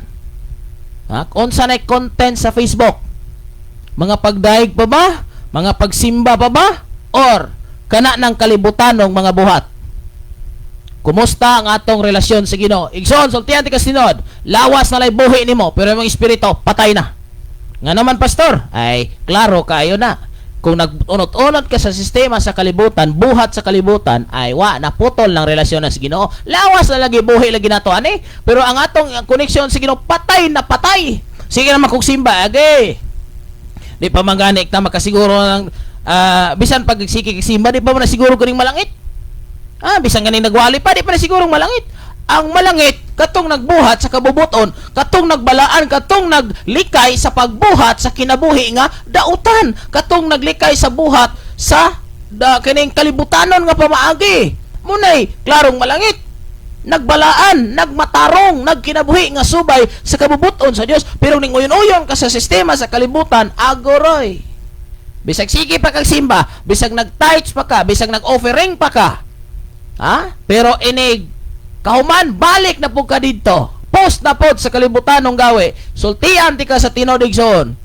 Ha? Unsa na content sa Facebook? Mga pagdaig pa ba? Mga pagsimba pa ba? Or kana ng kalibutanong mga buhat? Kumusta ang atong relasyon sa Ginoo? Igsoon, sultihan ti kasinod, lawas na lay buhi nimo, pero yung espiritu patay na. Nga naman pastor, ay klaro kayo na. Kung nag-unot-unot ka sa sistema sa kalibutan, buhat sa kalibutan, ay naputol ng relasyon na sa Ginoo. Lawas na lagi, buhi lagi na to, ani? Pero ang atong koneksyon sa Ginoo, patay na patay. Sige na makugsimba, agi. Di pa maganik na makasiguro ng, bisan pag sikik simba, di pa mo na siguro kuning malangit. Bisan ganing nagwali pa, di pa na siguro malangit. ang malangit katong nagbuhat sa kabubuton, katong nagbalaan, katong naglikay sa pagbuhat sa kinabuhi nga dautan, katong naglikay sa buhat sa kining kalibutanon nga pamaagi. Munay klarong malangit, nagbalaan, nagmatarong, nagkinabuhi nga subay sa kabubuton sa Dios, pero ning uyon-uyon ka sa sistema sa kalibutan, agoroy. Bisag sige pa kag simba, bisag nag-tithes pa ka, bisag nag-offering pa ka. Ha? Pero inig kahuman balik na pud ka didto. Post na pod sa kalibutanong gawe. Sultian ti ka sa tinuod igsoon.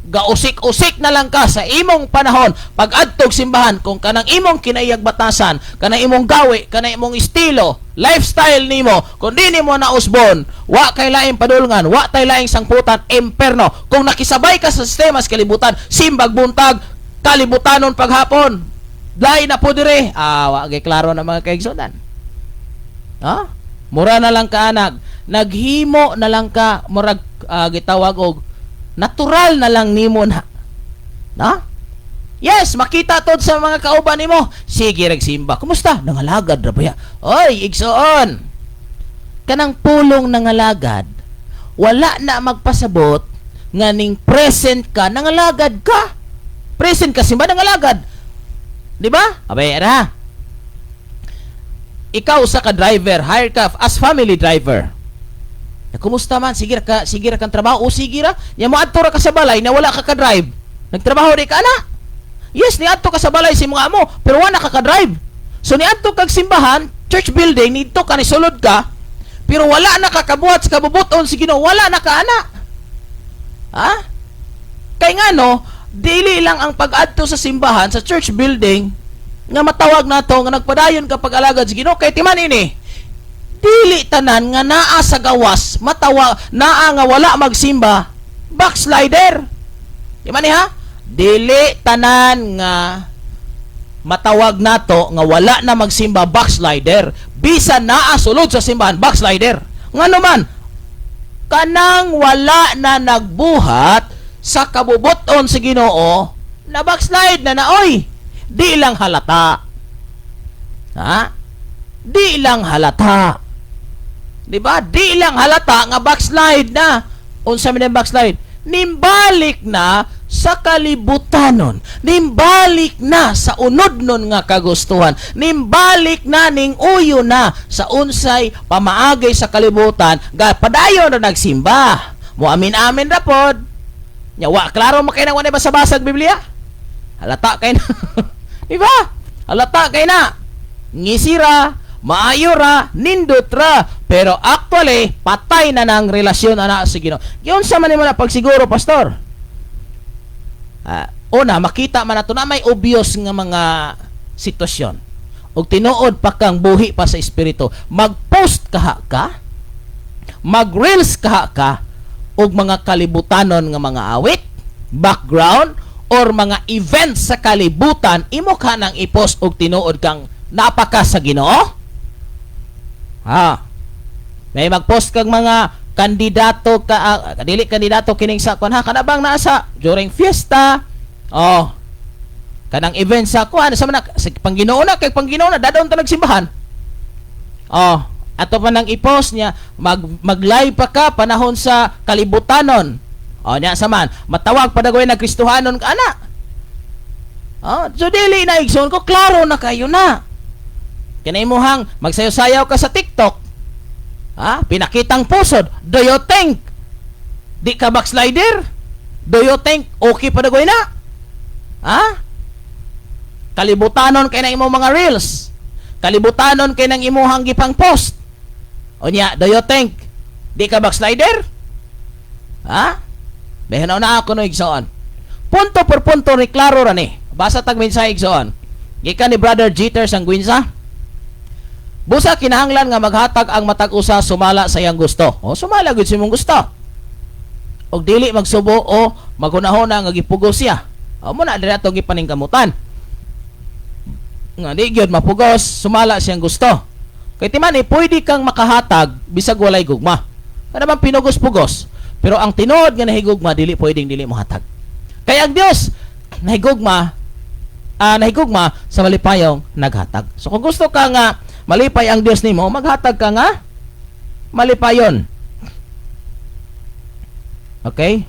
Gausik-usik na lang ka sa imong panahon pag adtog simbahan kung kanang imong kinaiyag batasan, kanang imong gawe, kanang imong estilo, lifestyle nimo, kung di nimo nausbon, wa kay laing padulngan, wa tay laing sangputan, imperno. Kung nakisabay ka sa sistema sa kalibutan, simbag buntag, kalibutanon paghapon. Lain na po dire. Wa kay klaro na mga kaigsunan. Ha? Mura na lang ka anak, naghimo na lang ka murag gitawag og natural na lang nimo na. Na? Yes, makita tod sa mga kauban nimo. Sige ragsimba. Kumusta? Nangalagad ra ba ya? Oy, igsoon. Kanang pulong nangalagad, wala na magpasabot nga ning present ka, nangalagad ka. Present ka simba nangalagad. Di ba? Abay ra. Ikaw sa ka driver, hire ka as family driver. Kumusta man? Sige ra kang trabaho. O sige ra. Nya mo adto ra ka sa balay na wala ka ka-drive. Nagtrabaho di ka na. Yes, ni adto ka sa balay si mga amo, pero wala ka ka-drive. So ni adto kag simbahan, church building, nidto ka ni sulod ka, pero wala na kakabuhat sa kabubuton si Ginoo, wala na ka ana. Ha? Kay ngano, dili lang ang pag-adto sa simbahan sa church building nga matawag nato nga nagpadayon ka pag-alagad sa Ginoo kay timan ini. Dili tanan nga naa sa gawas, naa nga wala magsimba, backslider. Di man ha? Dili tanan nga matawag nato nga wala na magsimba, backslider. Bisan naa sulod sa simbahan, backslider. Ngano man? Kanang wala na nagbuhat sa kabubuton sa Ginoo, na backslide na naoy. Di lang halata. Ha? Di lang halata. Diba? Di lang halata nga backslide na. Unsa man ang backslide? Nimbalik na sa kalibutanon. Nimbalik na sa unod nun nga kagustuhan. Nimbalik na ning uyo na sa unsay pamaagay sa kalibutan. Padayon na nagsimba. Mo amin-amin ra pod. Nya wa klaro makay nang wala basa-basag Biblia. Halata kay na. Diba? Halata kay na. Ngisira, maayo ra, nindot ra. Pero actually, patay na ng relasyon ana sa Ginoo. Yun sa man na pagsiguro, pastor. Una, makita man nato na may obvious nga mga sitwasyon. Og tinuod pa kang buhi pa sa espiritu. Mag-post ka, mag-reels ka, og mga kalibutanon nga mga awit, background, or mga events sa kalibutan, imo ka nang i-post og tinuod kang napaka sa Ginoo. May mag-post kag mga kandidato ka dili kandidato kining sa kuan kanabang nasa during fiesta. Kanang event sa kuan sa man sa Panginoon na kay Panginoon na dadon ta nagsimbahan. Ato pa nang i-post niya mag-live pa ka panahon sa kalibutanon. Nya sa man matawag padagoy na Kristohanon ka ana. So dili na igsoon ko klaro na kayo na. Kanay mohang magsayaw-sayaw ka sa TikTok. Pinakitang pusod. Do you think di ka backslider? Do you think okay pa dagoy na? Kalibutanon kay na imong mga reels. Kalibutanon kay nang imuhang gipang post. Onya, do you think di ka backslider? Behanaw na ako no igsoon. Punto por punto ni klaro ra ni. Basa tag mensahe igsoon. Gikan ni Brother Jeter Sanguinza. Busa kinahanglan nga maghatag ang matag usa sumala sa iyang gusto. Sumala gud sa imong gusto. Og dili magsubo o maghunahuna nga gipugos siya. Mo na diri ato gipaningkamutan. Nga di gyud mapugos, sumala siyang gusto. Kay timan pwede kang makahatag bisag walay gugma. Kada man pinugos-pugos. Pero ang tinuod nga nahigugma dili pwedeng dili mohatag. Kay ang Dios nahigugma sa malipayong naghatag. So kung gusto ka nga malipay ang Dios nimo, maghatag ka nga mali pa yun. Okay?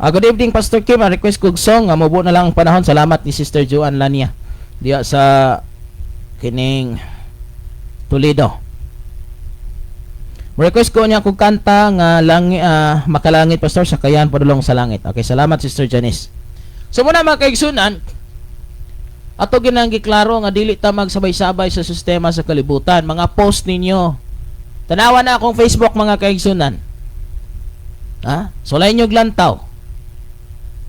Good evening, Pastor Kim. Request kong song. Mabuo na lang ang panahon. Salamat ni Sister Joan Lania. Diya sa kining Toledo. Request ko niya kung kanta nga makalangit, Pastor, sa kayan padulong sa langit. Okay, salamat, Sister Janice. So muna mga kaigsunan, ato ginang giklaro nga dili ta magsabay-sabay sa sistema sa kalibutan. Mga post ninyo. Tanawa na akong Facebook, mga kaigsunan. Ha? Sulay nyo glantaw.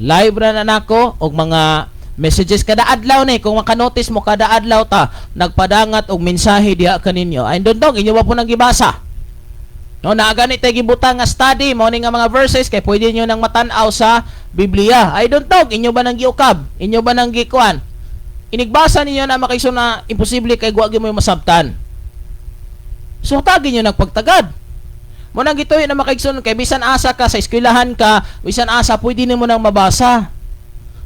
Live na nako og mga messages kada adlaw ni, kung maka-notice mo kada adlaw ta nagpadangat og mensahe diha kaninyo. I don't know inyo ba po nang gibasa? No, na gani tay gibutang nga study mo ni nga mga verses kay pwede niyo nang matan-aw sa Biblia. I don't know inyo ba nang giukab? Inyo ba nang gikuan? Inigbasa ninyo na makaiso na imposible kay wa gyud mo masabtan. So tagi niyo nagpagtagad. Mo nang gituyo na makaigsoon kay bisan asa ka sa eskwelahan ka, bisan asa pwede nimo nang mabasa.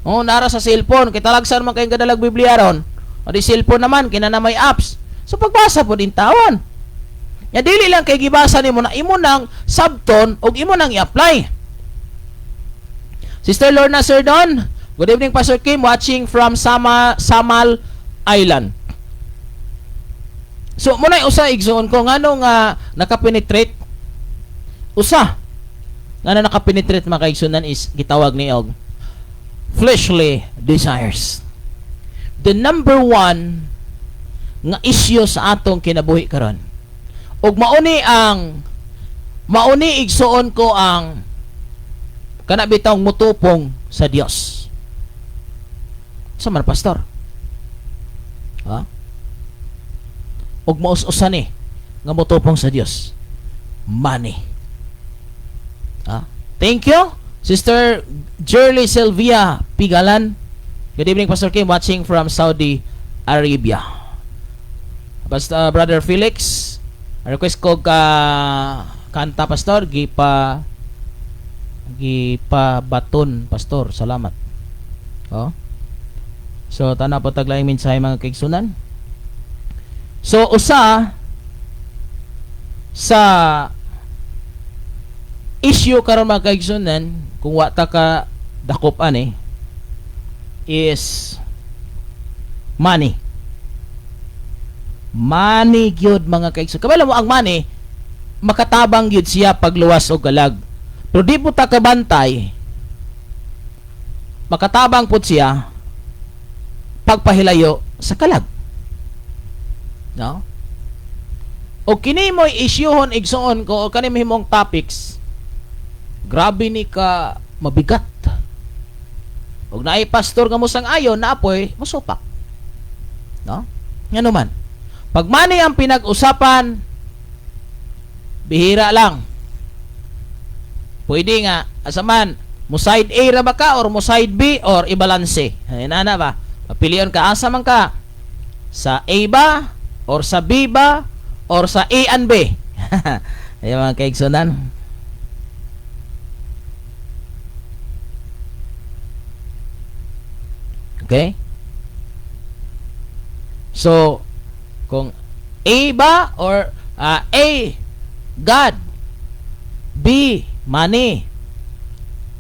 Oh, nara sa cellphone kay talagsan man kay kadalag Biblia ron. O di cellphone naman kina na may apps. So pagbasa po din tawon. Ya dili lang kay gibasa nimo na imo nang sabton og imo nang i-apply. Sister Lorna Serdon, good evening, Pastor Kim, watching from Samal Island. So muna usa igsoon ko ngano nga nakapenetrate usa nga na nakapenetrate mga kaigsunan is gitawag ni og fleshly desires. The number one nga issue sa atong kinabuhi karon. Og mauni igsuon ko ang kana bitawng mutupong sa Dios. Sa man, pastor? Ha? Og maus-usan ni nga mutupong sa Dios. Money. Thank you, Sister Jerly Sylvia Pigalan. Good evening, Pastor Kim, watching from Saudi Arabia. Basta Brother Felix, request ko ka kanta, Pastor, gipa baton, Pastor. Salamat. Oh. So tana po taglaing mensahe mga kaigsunan. So usa sa issue karon mga kaigsunan kung wa ta ka dakop ani is money. Money gyud mga kaigsunan. Kabalo mo ang money makatabang gyud siya pagluwas og kalag. Pero di po ta kabantay makatabang pud siya pagpahilayo sa kalag. No? O kini mo isyuhon igsuon ko o kani mahimong topics. Grabe ni ka mabigat. Og naay pastor nga musang ayon na apoy musupak. No? Ngano man. Pag money ang pinag-usapan, bihira lang. Pwede nga asaman mo side A ra ba ka or mo side B or ibalanse. Inana ba? Papilion ka asa man ka. Sa A ba or sa B ba or sa A and B. Ayan mga kaigsunan. Okay? So, kung A ba or A, God, B, money,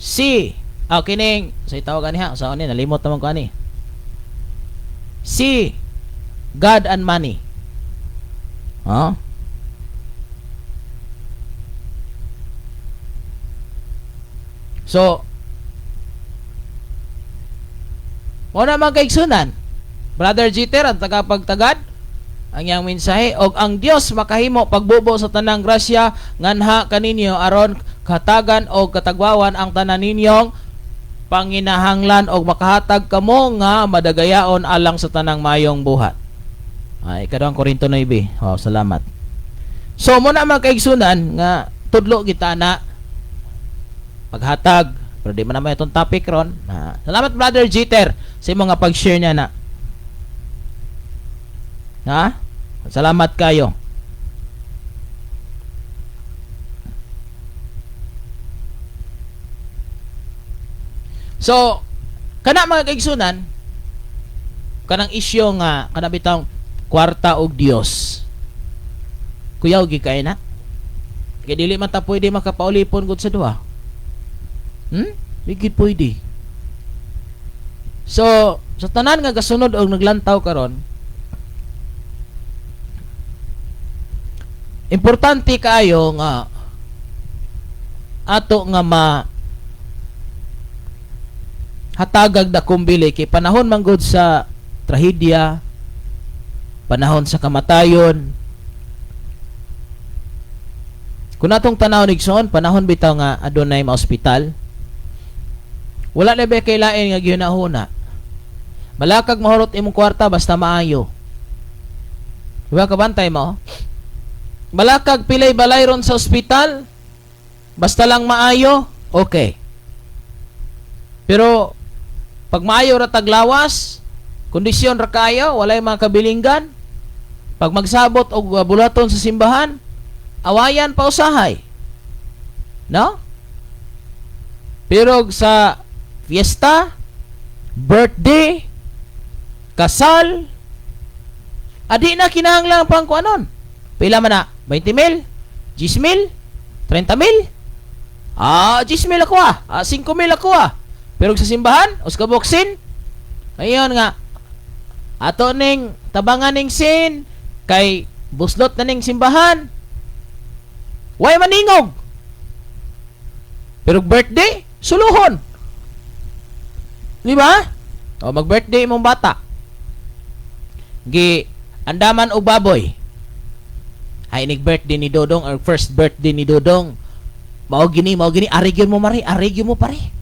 C, kining, sa itawag ani ha, sa ani, nalimot naman ko ani. C, God and money. Huh? So, wala mga kaigsunan, Brother Jeter, ang tagapagtagad, ang iyang mensahe, og ang Dios makahimo pagbubo sa tanang grasya nganha kaninyo aron katagan og katagwawan ang tanan ninyong panginahanglan og makahatag kamo nga madagayaon alang sa tanang mayong buhat. Ay kadang Korinto 9. Oh, salamat. So muna mga kaigsunan nga tudlo kita na paghatag, pero di man naman itong topic ron. Salamat Brother Jeter sa mga pag-share niya na. Ha? Salamat kayo. So, kana mga kaigsunan, kanang isyu nga kana bitang kwarta og Dios. Kuyaw gi kay na. Kaya dili man ta pwede makapaulipon gud sa duha. Bigit pwede. So, sa tanan nga gasunod og naglantaw karon, importante kaayo nga ato nga hatagag da kumbili kay panahon manggod sa trahedya, panahon sa kamatayon. Kung atong tanaw nigsoon, panahon bitaw nga adunay ma-ospital, wala na ba kay lain nga gihunahuna. Malakag mahurot imong kwarta basta maayo. Diba kabantay mo? Malakag pilay balay ron sa ospital basta lang maayo, okay. Pero pag maayo ra taglawas, kondisyon ra kayo, walay mga kabilinggan, pag magsabot og bulaton sa simbahan, awayan pa usahay. No? Pero sa fiesta, birthday, kasal, adi na kinahanglan pang kuanon. Pila man na? 20,000? 10,000? 30,000? 10,000 ako 5,000 ako Pero sa simbahan, uska boksin, ayun nga, ato ning tabangan ning sin, kay buslot na ning simbahan, way maningog. Pero birthday, suluhon. Di ba? O mag-birthday mong bata, gi andaman og baboy, ay nig-birthday ni Dodong or first birthday ni Dodong, mao gini arigyon mo pare.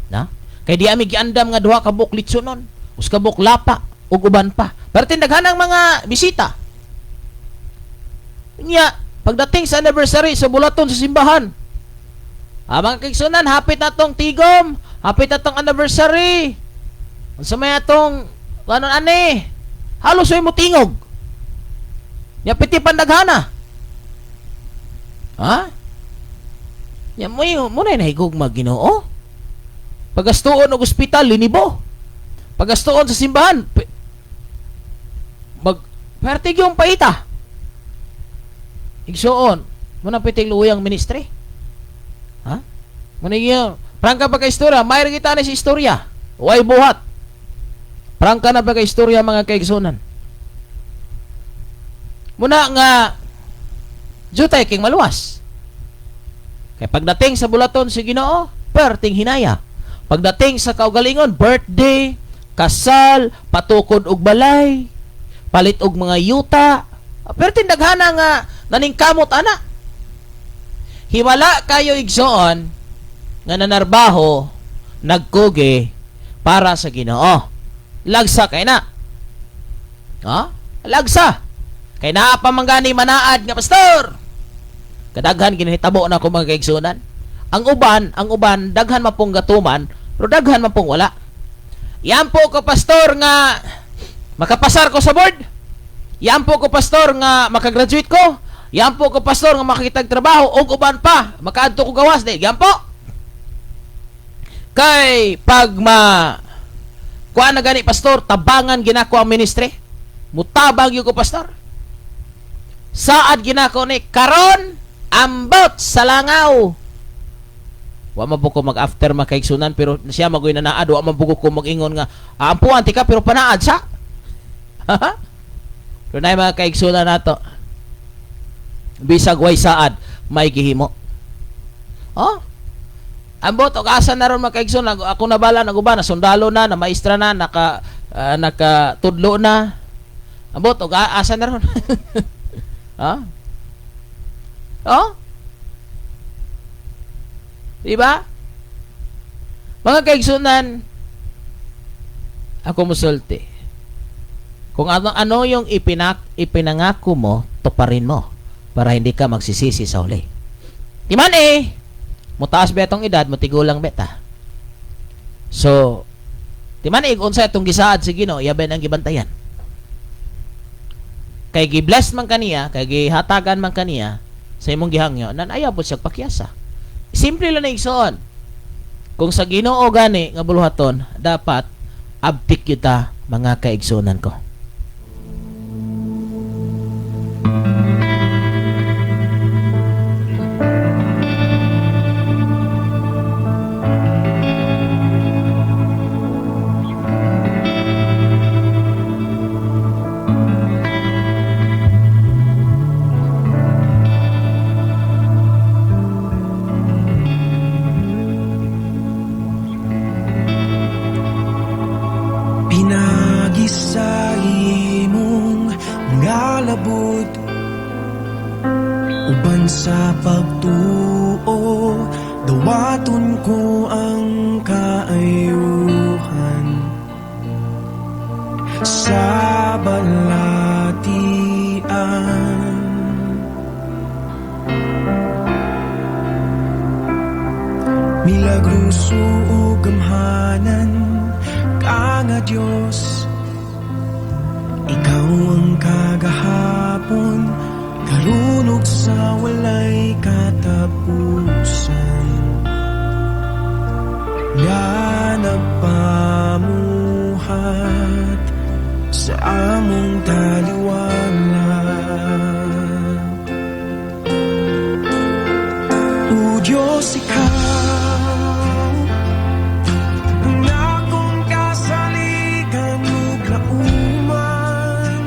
Na? Kay di ami giandam nga duha ka buk litsunon, us ka buk lapa ug uban pa. Pero tindaghanang mga bisita. Nya, pagdating sa anniversary sa bulaton sa simbahan, mga kaigsunan, hapit na tong tigom, hapit na tong anniversary. Unsa may atong kanon ani? Halos way mo tingog. Nya piti pandaghana. Ha? Nya mo na nahigugma Ginoo. Pagastuon og ospital linibo. Pagastuon sa simbahan pertig yung paita. Igsuon, mo na pitig luyang ministry. Ha? Mo na yung prangka pa ka istorya, mayroon kita na si istorya. Way buhat. Prangka na pa ka istorya mga kaigsunan. Muna nga jutay king maluwas. Kaya pagdating sa bulaton si Ginoo, perting hinaya. Pagdating sa kaugalingon, birthday, kasal, patukod og balay, palit og mga yuta, pero tindaghana nga naningkamot ana. Himala kayo igsoon nga nanarbaho, nagkuge para sa Ginoo. Lagsa kay na. Ha? Lagsa. Kay naa pa manggani manaad nga pastor. Kadaghan ginahitabo na ko mga kaigsunan. Ang uban daghan mapong gatuman, pero daghan man pong wala. Yan po ko pastor nga makapasar ko sa board. Yan po ko pastor nga makagraduate ko. Yan po ko pastor nga makakitag trabaho og uban pa makaadto ko gawas di. Yan po. Kay pag kuha na gani pastor, tabangan ginako ang ministry. Mutabang yung ko pastor. Saad ginako ni karon ambot sa langaw. Wa mabuko mag-after makaigsunan, pero siya magoy na naad. Wa mabuko ko mag-ingon nga, ampuan tika pero panaad siya. Pero na mga kaigsunan nato, bisag way saad, may gihimo. Oh? Ambot, o asa na ron mga kaigsunan, ako na bala, naguba, na sundalo na, na maestra na, nakatudlo na. Ambot, o asa na ron. Ha? Oh? Diba? Mga kaigsunan, ako musulti. Kung ano yung ipinangako mo, tuparin mo para hindi ka magsisisi sa huli. Diman mutaas betong edad, matigulang beta. So, timan unsa itong gisaad si Ginoo, yaben ang gibantayan. Kay gi-bless man kaniya, kay gihatagan man kaniya sa imong gihangyo, nan ayaw po siya pakyasa. Simple lang na igsoon. Kung sa Ginoo gani nga buluhaton, dapat abtik kita mga kaigsunan ko. palabot uban sa pagtuo, dawaton ko ang kaayuhan sa balatian. Milagroso o gamhanan ka nga Diyos, ikaw ang kagahapon, karunog sa walay katapusan. Nga nagpamuhat sa among taliwanag. O Diyos, ikaw ang akong kasaligan ug lauman.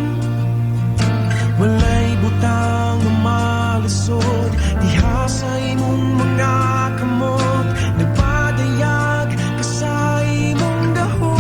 Walay butang na malusod diha sa imong mga kamot. Nagpadayag ka sa imong gahom.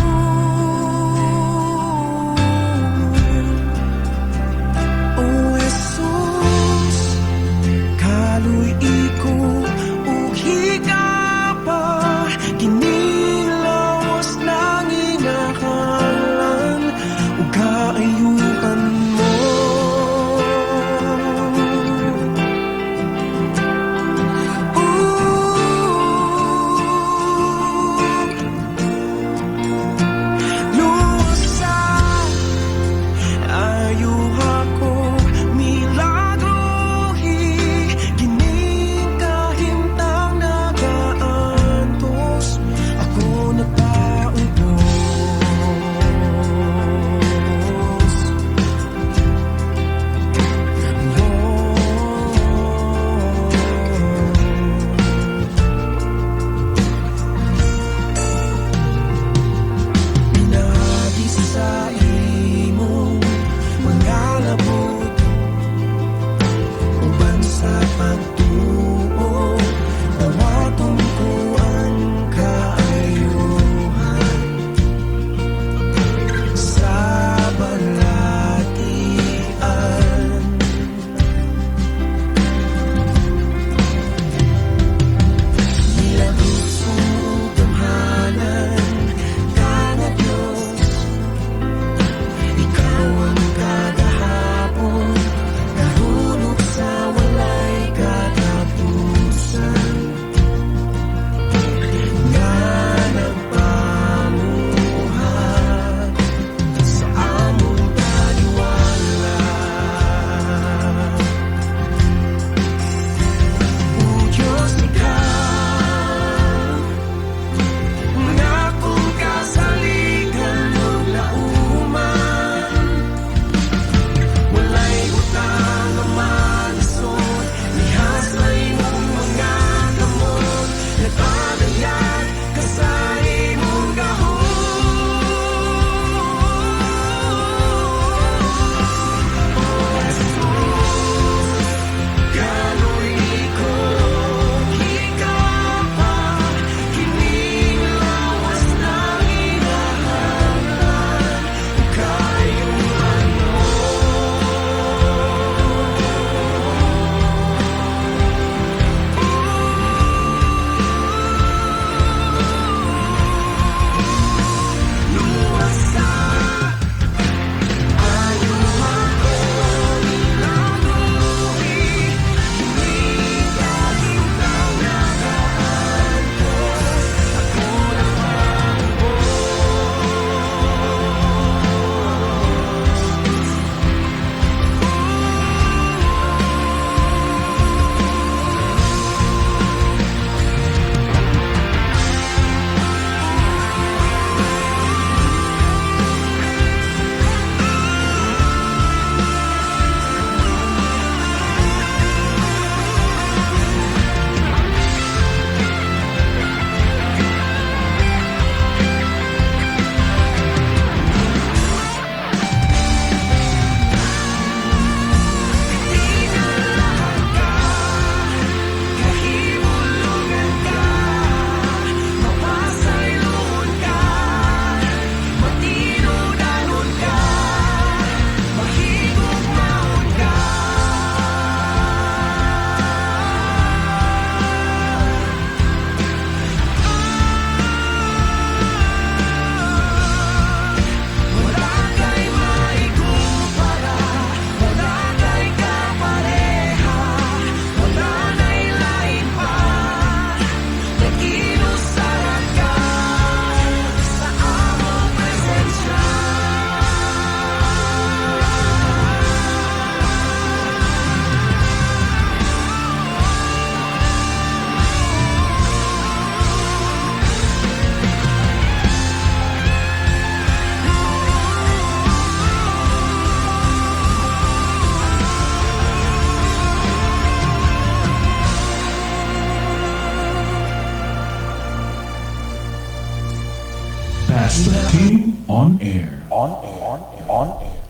Pastor Kim on air.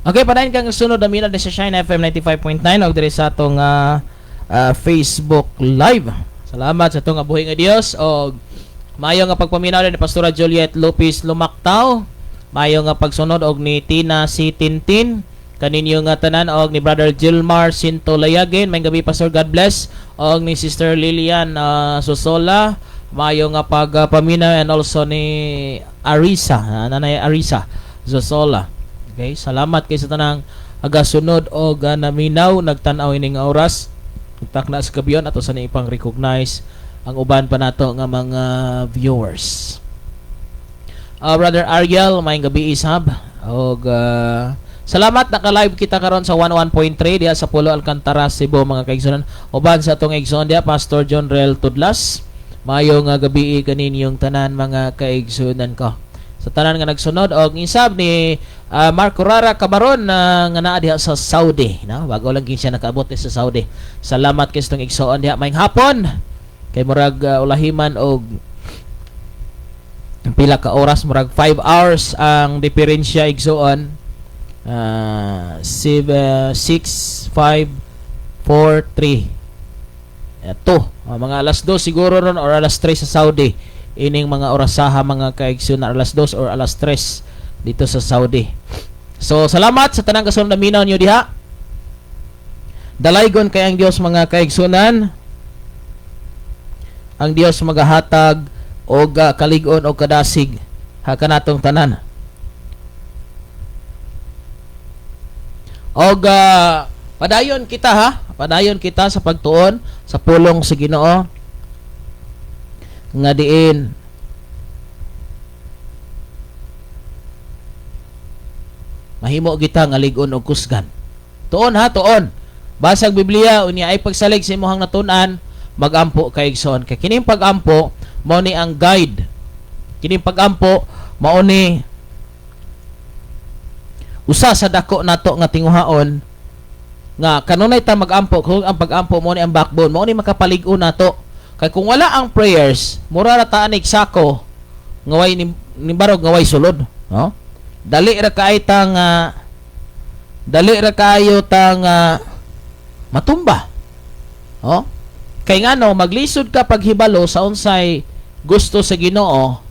Okay, padayon kang sunod na minad sa Shine FM 95.9 og diri sa atong Facebook Live. Salamat sa atong buhi nga Dios og maayo nga pagpaminaw ni Pastora Juliet Lopez Lumaktaw. Maayo nga pagsunod og ni Tina si Tintin. Kaninyo nga tanan og ni Brother Gilmar Sintolayagen. May gabi Pastor, God bless. Og ni Sister Lilian Sosola. Maayo nga pagpaminaw and also ni Arisa, Nanay Arisa Sosola. Okay, salamat kay sa tanang agasunod o naminaw nagtan-aw ining oras. Takna sa kabiyon ato sa ipang recognize ang uban pa nato nga mga viewers. Brother Ariel, may gabi isab og salamat naka-live kita karon sa 11.3 diha sa Pulo Alcantara, Cebu mga kaigsunan. Uban sa atong igsoon diha Pastor John Rel Tudlas. Mayo nga gabi kaninyong tanan mga kaigsunan ko. Sa tanan nga nagsunod og isab ni Marco Rara Cabaron nga naa diha sa Saudi, no? Bago lang siya nakaabot sa Saudi. Salamat kay itong igsoon diha maayong hapon. Kay murag ulahiman og pila ka oras, murag 5 hours ang diferensya igsoon. 6 5 4 3 2 mga alas 2 siguro ron or alas 3 sa Saudi. Ining mga orasaha mga kaigsoon alas 2 or alas 3 dito sa Saudi. So salamat sa tanang kasunod na minaw niyo diha. Dalaygon kay ang Dios mga kaigsunan. Ang Dios magahatag og kalig-on og kadasig ha kanatong tanan. Og padayon kita ha, padayon kita sa pagtuon sa pulong sa Ginoo nga diin mahimo kita nga lig-on og kusgan. Tuon ha, tuon. Basag Biblia unya ay pagsalig sa imong natun-an, magampo kay igsoon. Kay kining pagampo mao ni ang guide. Kining pagampo mao ni usa sa dako nato nga tinguhaon nga kanunay ta magampo kung ang pagampo mo ni ang backbone mao ni makapalig-on nato. Kay kung wala ang prayers, mura ra ta anig sako ngaway ni barog ngaway sulod, no? Dali ra kayo tang matumba. Oh? Kay ngano maglisod ka paghibalo sa unsay gusto sa Ginoo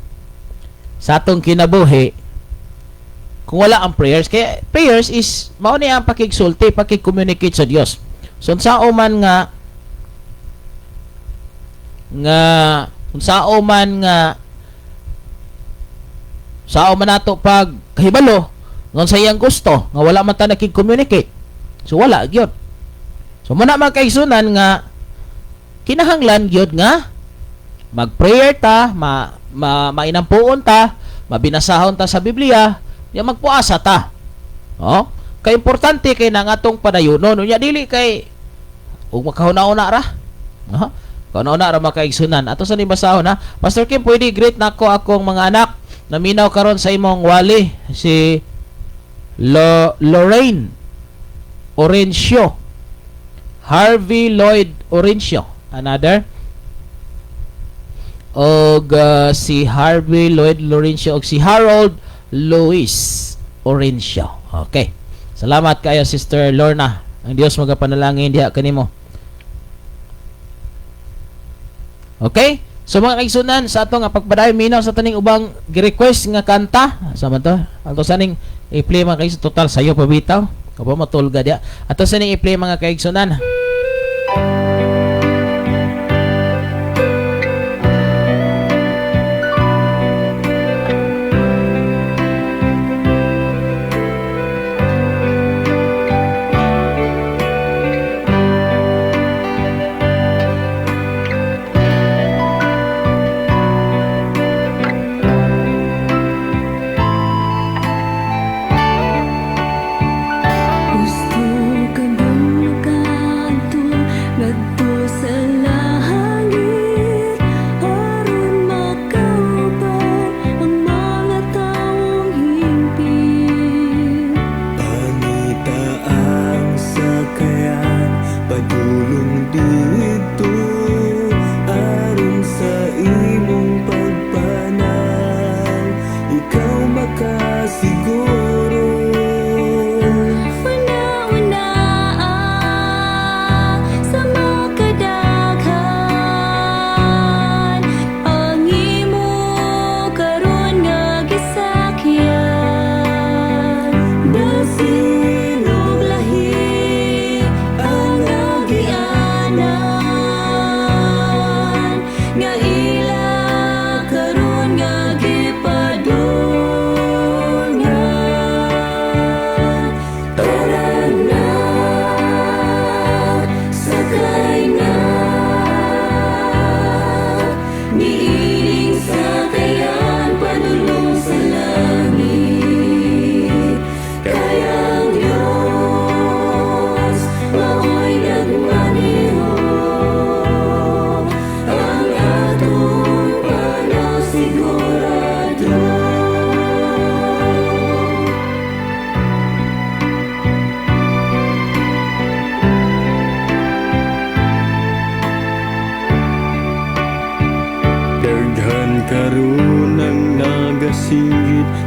sa atong kinabuhi kung wala ang prayers. Kaya prayers is mao ni ang pakigsulti, pakig-communicate sa Dios. So unsao man nga sao man nato pag kahibalo ngon sa iyang gusto nga wala man ta nakig-communicate. So wala gyud. So muna mga kaigsunan nga kinahanglan gyud nga mag-prayer ta, mainampuon ta, mabinasahon ta sa Biblia, ya magpuasa ta. Oh? Kay importante kay nang atong padayonon. Unya dili kay ug makahuna-una ra. No? Kauna-una ra makaigsunan. Ato sa nibasahon ha. Pastor Kim, pwede greet nako akong mga anak na minaw karon sa imong wali si Lorraine Orencio, Harvey Lloyd Orencio, another og si Harvey Lloyd Lorencio og si Harold Luis Orencio. Okay. Salamat kayo Sister Lorna. Ang Dios magapanalangin diha kanimo. Okay? So mga kaigsunan sa ato nga pagpadayon minaw sa taning ubang gi-request nga kanta. Sama to. Ato saning i-play mga kaigsunan total sayo pabitaw. Kapa matulga dia. Ato saning i-play mga kaigsunan. Gusto ka bang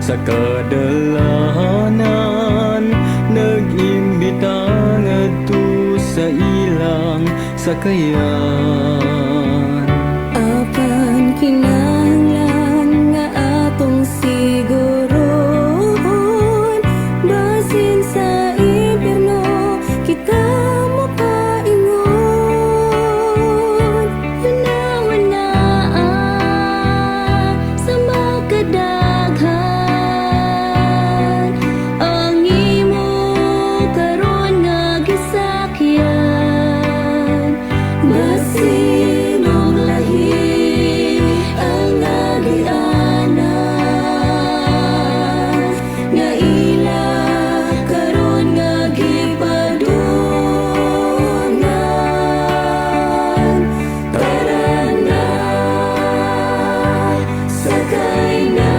sa kadalanan nag-imbita ngadto sa ilang sakayan. Apan kinahanglan nga atong sigurohon, basin sa impyerno kita makaingon. Huna-hunaan sa makadaghan ang imo karon nga gisakyan. Basin og lahi ang agianan, nga ila karon nga gipadungan. Tara na, sakay na,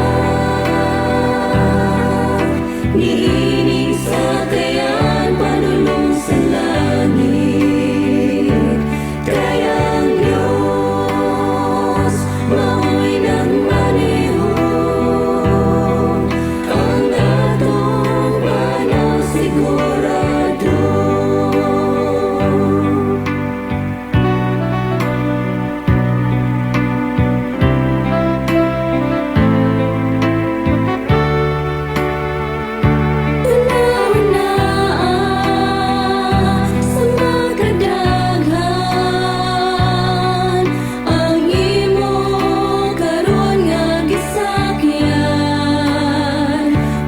niining sakayan panulong sa langit. Kayang Diyos, mao'y nagmanihon, ang atong panaw sigurado. Huna-hunaan sa makadaghan ang imo karon nga gisakyan.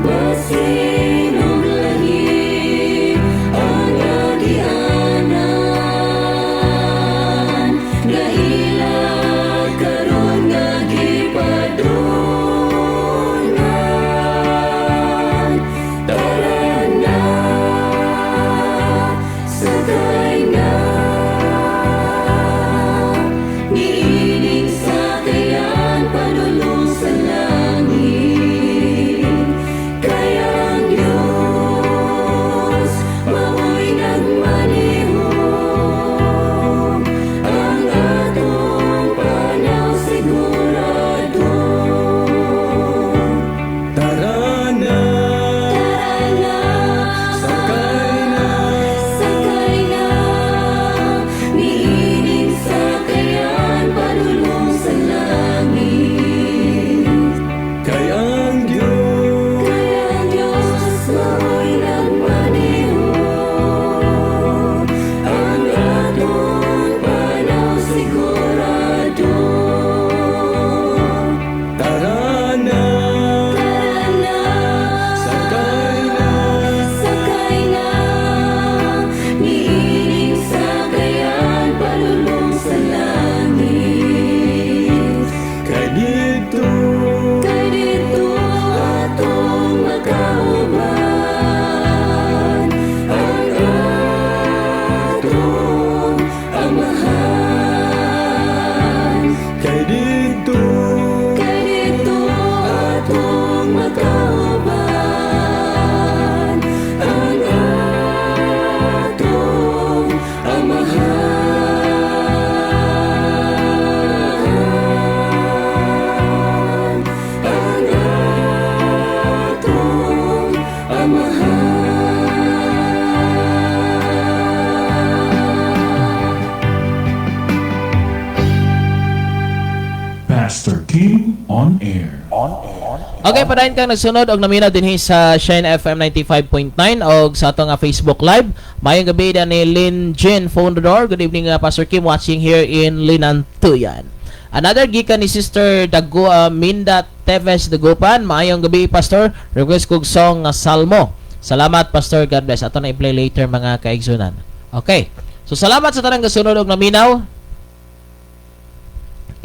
Basin og lahi ang agianan, nga ila karon nga gipadungan. Tara na, sakay na, niining sakayan panulong sa langit. Kayang Diyos, mao'y nagmanihon, ang atong panaw sigurado. Tara na, Tara na, sakay na, sakay na, niining sakayan panulong sa langit. kay ang Diyos. Kayang Diyos, mao'y nagmanihon, ang atong panaw sigurado. Tara na, Tara na, sakay na, sakay na, niining sakayan panulong sa langit. kay dito Kay dito atong makauban, ang atong amahan. kay dito Kay dito atong makauban, ang atong amahan. Ang atong amahan. Pastor Kim on air. Okay, padayon kang nagsunod og naminaw dinhi sa Shine FM 95.9 og sa ato nga Facebook Live. Mayong gabi na ni Lynn Jean Fondador. Good evening, Pastor Kim, watching here in Linantuyan. Another gikan ni Sister Dago Minda Teves Dagupan. Mayong gabi, Pastor. Request kog song nga Salmo. Salamat, Pastor. God bless. Ato na i-play later, mga kaigsunan. Okay. So, salamat sa tanang gasunod og naminaw.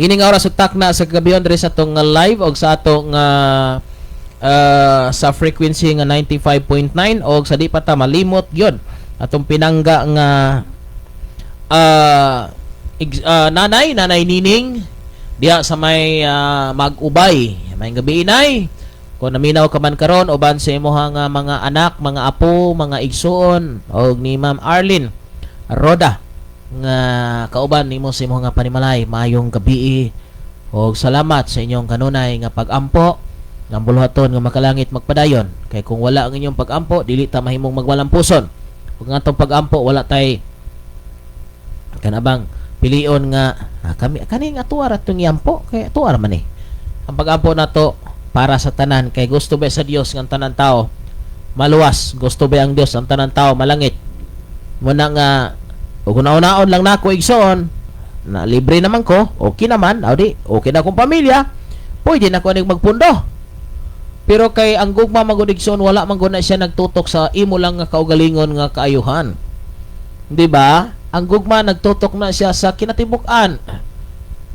Ining oras ugtak na sa gabiyon diri sa atong live og sa atong sa frequency nga 95.9 og sa di pa ta malimot yon atong pinangga nga nanay Nining diha sa may mag-ubay. May gabi inay. Kung naminaw ka man karon uban sa imong mga anak, mga apo, mga igsuon og ni Ma'am Arlene Roda nga kauban nimo sa imong nga panimalay, maayong gabi og salamat sa inyong kanunay nga pag-ampo Ang buluhaton nga makalangit magpadayon. Kay kung wala ang inyong pag-ampo, dili ta mahimong magwalampuson. Kung nga itong pag-ampo, wala tay kanabang pilion nga kami kani nga tuwar atong yampo kay tuwar man eh. Ang pag-ampo nato para sa tanan kay gusto ba sa Dios nga ang tanan tao maluwas, gusto ba ang Dios ang tanan tao malangit. Muna nga ug una-unaon lang nako igsoon na libre naman ko, okay naman, di okay na akong pamilya, pwede na ko ning magpundo. Pero kay ang gugma magudigson wala man gud na siya nagtutok sa imo lang nga kaugalingon nga kaayuhan. Di ba? Ang gugma nagtutok na siya sa kinatibuk-an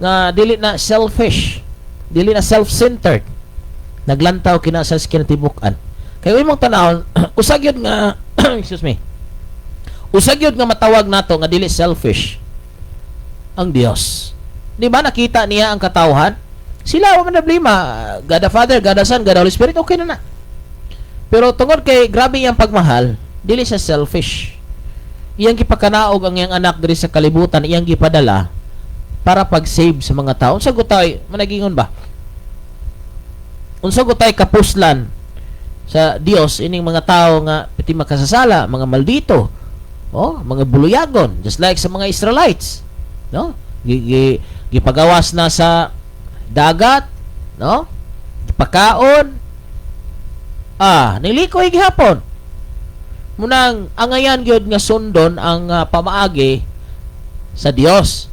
nga dili na selfish, dili na self-centered. Naglantaw kina sa kinatibuk-an. Kay imong tanawon, usag yun nga excuse me. Usag yun nga matawag nato nga dili selfish ang Dios. Di ba nakita niya ang katawhan? Sila wag na problema. God the Father, God the Son, God the Holy Spirit, okay na na. Pero tungod kay grabe iyang pagmahal, dili siya selfish. Iyang gipakanaog ang iyang anak diri sa kalibutan, iyang gipadala para pag-save sa mga tao. Unsa gutay managingon ba? Unsa gutay kapuslan sa Dios ining mga tao nga piti makasasala, mga maldito, mga buluyagon, just like sa mga Israelites. No? Gipagawas na sa dagat, no? Pakaon. Nilikoy gihapon. Munang angayan gyud nga sundon ang pamaagi sa Dios.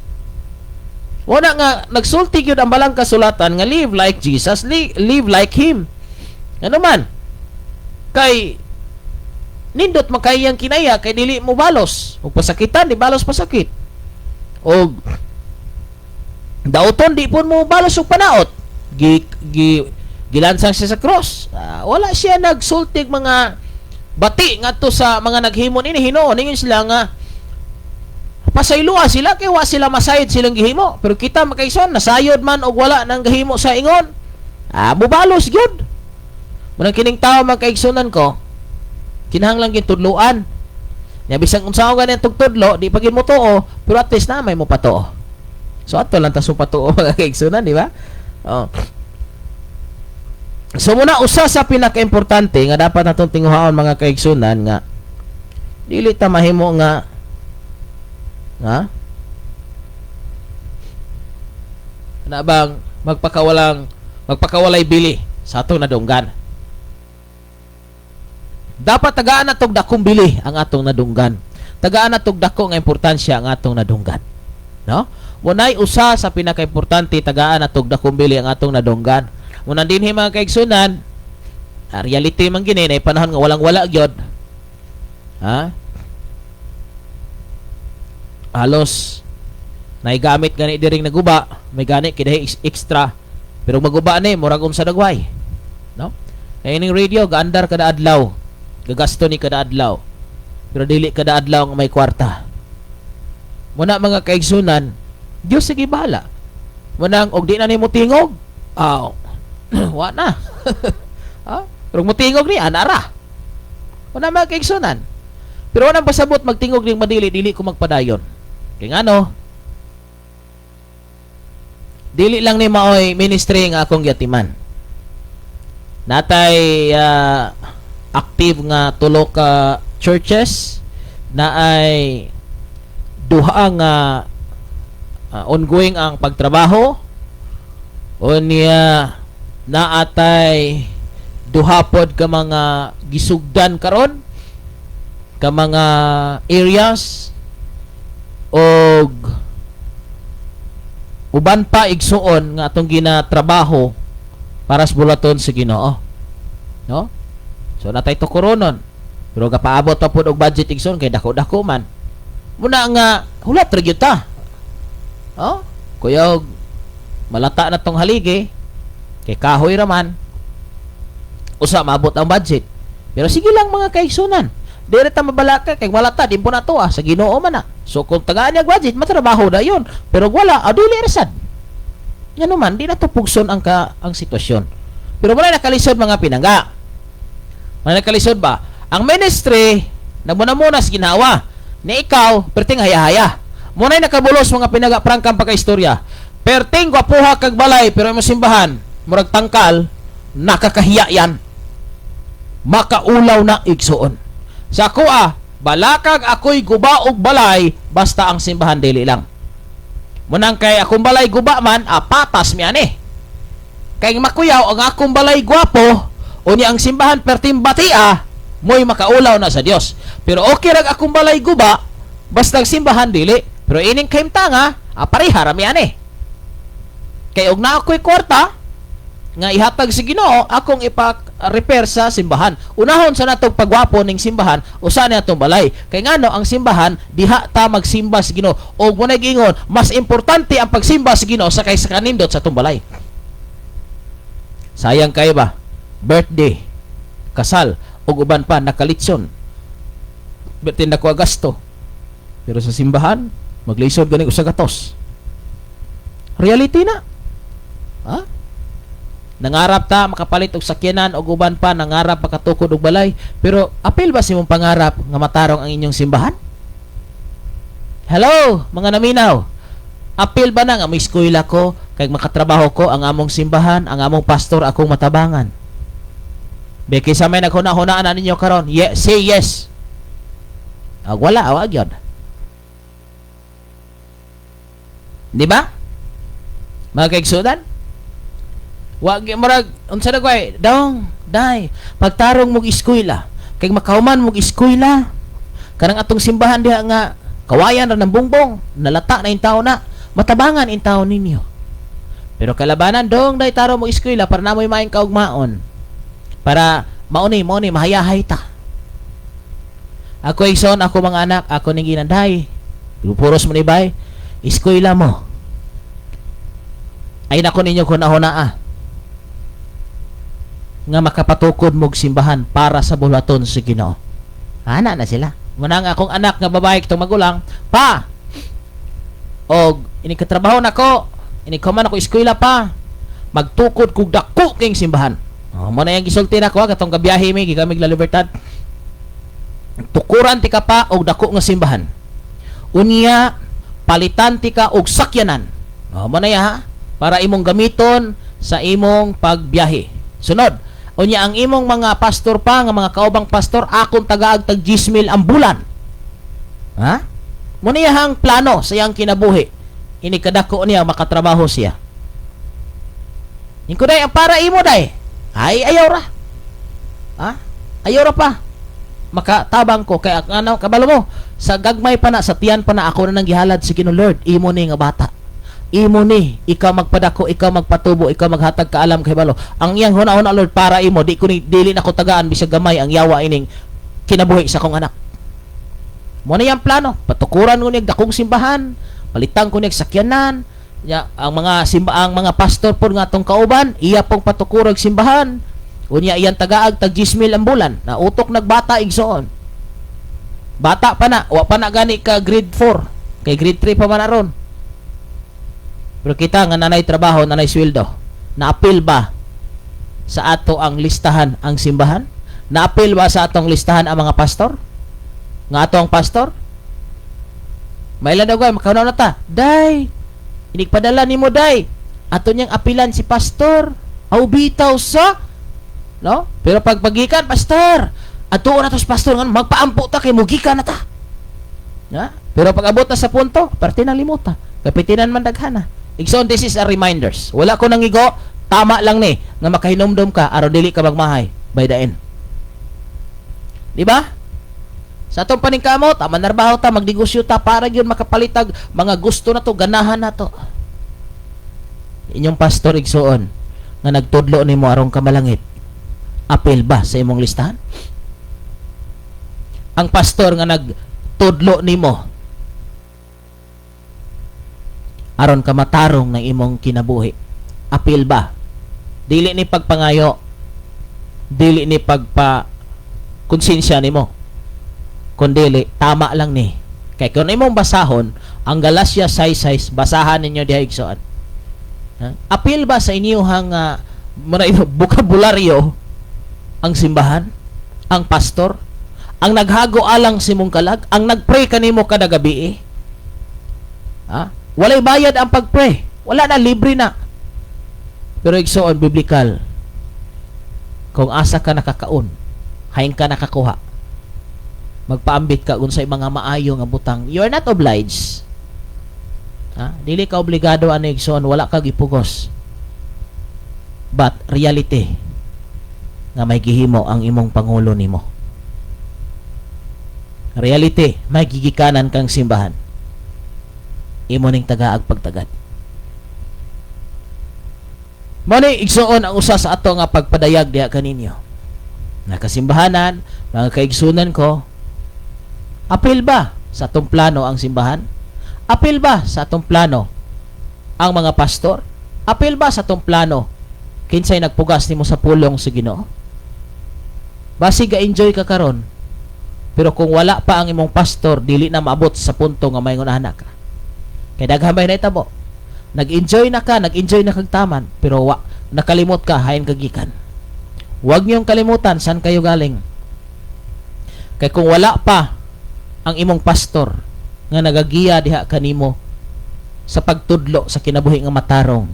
Wala nga nagsulti gyud ang balang kasulatan nga live like Jesus, live like him. Ano man? Kay nindot makayang kinaya kay dili mo balos. Ug pasakitan di balos pasakit. O dauton di pun mo balos og panaot. Gilansang siya sa cross. Wala siya nagsultig mga bati ngadto sa mga naghimo ini Hinuon ningon sila nga pasayloa sila kay wa sila masayod silang gihimo. Pero kita makaison nasayod man og wala nang gahimo sa ingon. Mubalos gyud. Munang kining tawo makaigsunan ko, kinahanglan gyud tudloan. Nya bisag unsa ko ganin tugtudlo, di pagin mo tuo, pero at least na may mo patuo. So ato lang ta patuo mga kaigsunan, di ba? So muna usa sa pinakaimportante nga dapat natong tinguhaon mga kaigsunan nga dili ta mahimo nga bang magpakawalay bili sa atong nadunggan. Dapat tagaan natog dakong bili ang atong nadunggan. Tagaan natog dako nga importansya ang atong nadunggan. No? Munay usa sa pinakaimportante tagaan natog dakong bili ang atong nadunggan. Munan dinhi mga kaigsunan, reality man gini na panahon nga walang-wala gyud. Halos naigamit gani diring naguba, may gani kidahi extra. Pero maguba ni murag unsa dagway. No? Kay ning radio gaandar kada adlaw. Gagasto ni kada adlaw. Pero dili kada adlaw nga may kwarta. Muna mga kaigsunan, Dios sige bahala. Munang og di na nimo tingog. Wa na. Pero mo tingog ni anara. Muna mga kaigsunan. Pero wanang pasabot magtingog ning madili ko magpadayon. Kay ngano? Dili lang ni maoy ministry nga akong yatiman. Natay active nga tulo ka churches na ay duha nga ongoing ang pagtrabaho unya naatay duha pod ka mga gisugdan karon ka mga areas og uban pa igsuon nga atong ginatrabaho para sa bulaton sa Ginoo. No? So natay tukoronon. Pero gapaabot pa pud og budget igsoon kay dako-dako man. Muna nga hulat ra gyud ta. Kuya malata na tong haligi kay kahoy ra man. Usa maabot ang budget. Pero sige lang mga kaigsunan. Dire ta mabalaka kay malata din po na to sa Ginoo man na. So kung tagaan niya budget matrabaho na yon. Pero wala adili resad. Yan naman di na to pugson ang sitwasyon. Pero wala nakalisod mga pinangga. Wala nakalisod ba? Ang ministry nagmuna-muna sa ginawa ni ikaw perting haya-haya. Munay nakabulos mga pinangga prangkang pagkaistorya. Perting gwapuha kag balay pero imo simbahan murag tangkal nakakahiya yan. Makaulaw na igsuon. Sa ako balakag ako'y guba og balay basta ang simbahan dili lang. Munang kay akong balay guba man, patas mi ani. Kay makuyaw ang akong balay gwapo, unya ang simbahan pertim batia, mo'y makaulaw na sa Dios. Pero okay rag akong balay guba, basta ang simbahan dili. Pero ining kaimtanga, pareha rami ani. Kay og na ako'y kwarta nga ihatag sa Ginoo, akong ipa-repair sa simbahan. Unahon sa natong pagwapo ning simbahan, usa na atong balay. Kay ngano ang simbahan diha ta magsimba sa Ginoo. Og mo nag-ingon, mas importante ang pagsimba sa Ginoo sa kaysa kanindot sa atong balay. Sayang kay ba? Birthday, kasal, og uban pa nakalitson. Bitin na ko gasto. Pero sa simbahan, maglisod gani usa ka tos. Reality na. Ha? Nangarap ta makapalit og sakyanan og uban pa nangarap makatukod og balay, pero apil ba si mong pangarap nga matarong ang inyong simbahan? Hello, mga naminaw. Apil ba na nga may eskwela ko kay makatrabaho ko ang among simbahan, ang among pastor akong matabangan? Beki sa may naghuna-hunaan na ninyo karon, say yes. Wala, awag yun. Di ba? Mga kaigsudan? Wag murag unsa na koy dong dai pagtarong mog eskwela kay makahuman mog eskwela kanang atong simbahan diha nga kawayan ra ng bongbong nalata na in tawo na matabangan in tawo ninyo pero kalabanan dong dai tarong mog eskwela para namoy maayong kaugmaon para mauni mahayahay ta. Ako igsoon ako mga anak ako ning ginanday puros mo ni bay eskwela mo ay nako ninyo kun ahona nga makapatukod mog simbahan para sa buhaton sa Ginoo. Ana na sila. Muna nga akong anak nga babae kitong magulang, pa. Og ini katrabaho nako, ini man ako eskwela pa. Magtukod kog dako king simbahan. Mo na yang gisulti nako katong gabiyahe mi gigamig la Libertad. Tukuran ti ka pa og dako nga simbahan. Unya palitan ti ka og sakyanan. Mo na ya para imong gamiton sa imong pagbiyahe. Sunod, unya ang imong mga pastor pa, nga mga kaubang pastor, akong tagaag tag 10,000 ang bulan. Ha? Muna ang plano sa iyang kinabuhi. Ini kadako niya makatrabaho siya. Yung kuday, ang para imo day, ay ayaw ra. Ha? Ayaw ra pa. Makatabang ko, kaya ano, kabalo mo, sa gagmay pa na, sa tiyan pa na, ako na nang gihalad si Ginoo Lord, imo ni nga bata. Imo ni, ikaw magpadako, ikaw magpatubo, ikaw maghatag kaalam kay balo. Ang iyang huna-huna Lord para imo, di ko ni dili na ko tagaan bisag gamay ang yawa ining kinabuhi sa kong anak. Mo na yang plano, patukuran ko niyag dakong simbahan, palitan ko niyag sakyanan, ya, ang mga pastor po nga tong kauban, iya pong patukurog simbahan. Unya iyang tagaag tag 10,000 ang bulan, na utok nagbata igsoon. Bata pa na, wa pa na gani ka grade 4, kay grade 3 pa man aron. Pero kita nga nanay trabaho, nanay sweldo. Na-appeal ba sa ato ang listahan ang simbahan? Na-appeal ba sa atong listahan ang mga pastor? Nga ato ang pastor? Mailan daw makauna na ta. Day, inigpadala ni mo day. Ato niyang apilan si pastor. Aw bitaw sa. No? Pero pag pagikan, pastor, ato na to si pastor nga magpaampo ta kay mugikan na ta. Ya? Pero pag abot na sa punto, parte na limuta. Kapitinan man daghana. So this is a reminders. Wala ko nang igo, tama lang ni nga makahinomdom ka aron dili ka magmahay by the end. Di ba? Sa atong paningkamot, manarbaho ta, magnegosyo ta para gyud makapalitag mga gusto na to, ganahan na to. Inyong pastor igsoon nga nagtudlo nimo aron ka malangit. Apil ba sa imong listahan? Ang pastor nga nagtudlo nimo aron ka matarong ng imong kinabuhi. Apil ba? Dili ni pagpangayo, dili ni pagpa konsensya nimo, kundi tama lang ni. Kay kung imong basahon ang Galatia 6:6, basahan ninyo diha igsoon. Apil ba sa inyong bokabularyo ang simbahan, ang pastor, ang naghago alang sa imong kalag, ang nagpray kanimo kada gabi? Ha? Walay bayad ang pagpray. Wala na, libre na. Pero igsoon biblical. Kung asa ka nakakaon, haing ka nakakuha, magpaambit ka kung sa mga maayo nga butang, you are not obliged. Dili ka obligado ano igsoon, wala ka gipugos. But reality nga may gihimo ang imong pangulo nimo. Reality, may gigikanan kang simbahan. Imo ning tagaag pagtagad. Mao ni igsoon ang usa sa ato nga pagpadayag diha kaninyo. Nakasimbahanan, mga kaigsunan ko, apil ba sa atong plano ang simbahan? Apil ba sa atong plano ang mga pastor? Apil ba sa atong plano kinsay nagpugas nimo sa pulong sa Ginoo? Basi ga-enjoy ka karon. Pero kung wala pa ang imong pastor, dili na maabot sa punto nga may ngunahan ka. Kaya daghamay na itabo. Nag-enjoy na ka, nag-enjoy na kag taman, pero nakalimot ka, hayon kagikan. Huwag niyong kalimutan saan kayo galing. Kaya kung wala pa ang imong pastor nga nagagiya diha kanimo sa pagtudlo sa kinabuhi nga matarong,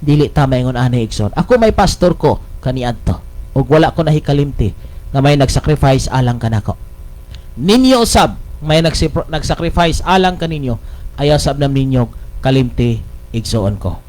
dili ta maingon ani igsoon. Ako may pastor ko kaniadto ug wala ko nahikalimti nga may nagsacrifice alang kanako. Ninyo usab may nagsacrifice alang kaninyo, ayaw sab nam ninyo kalimti igsoon ko.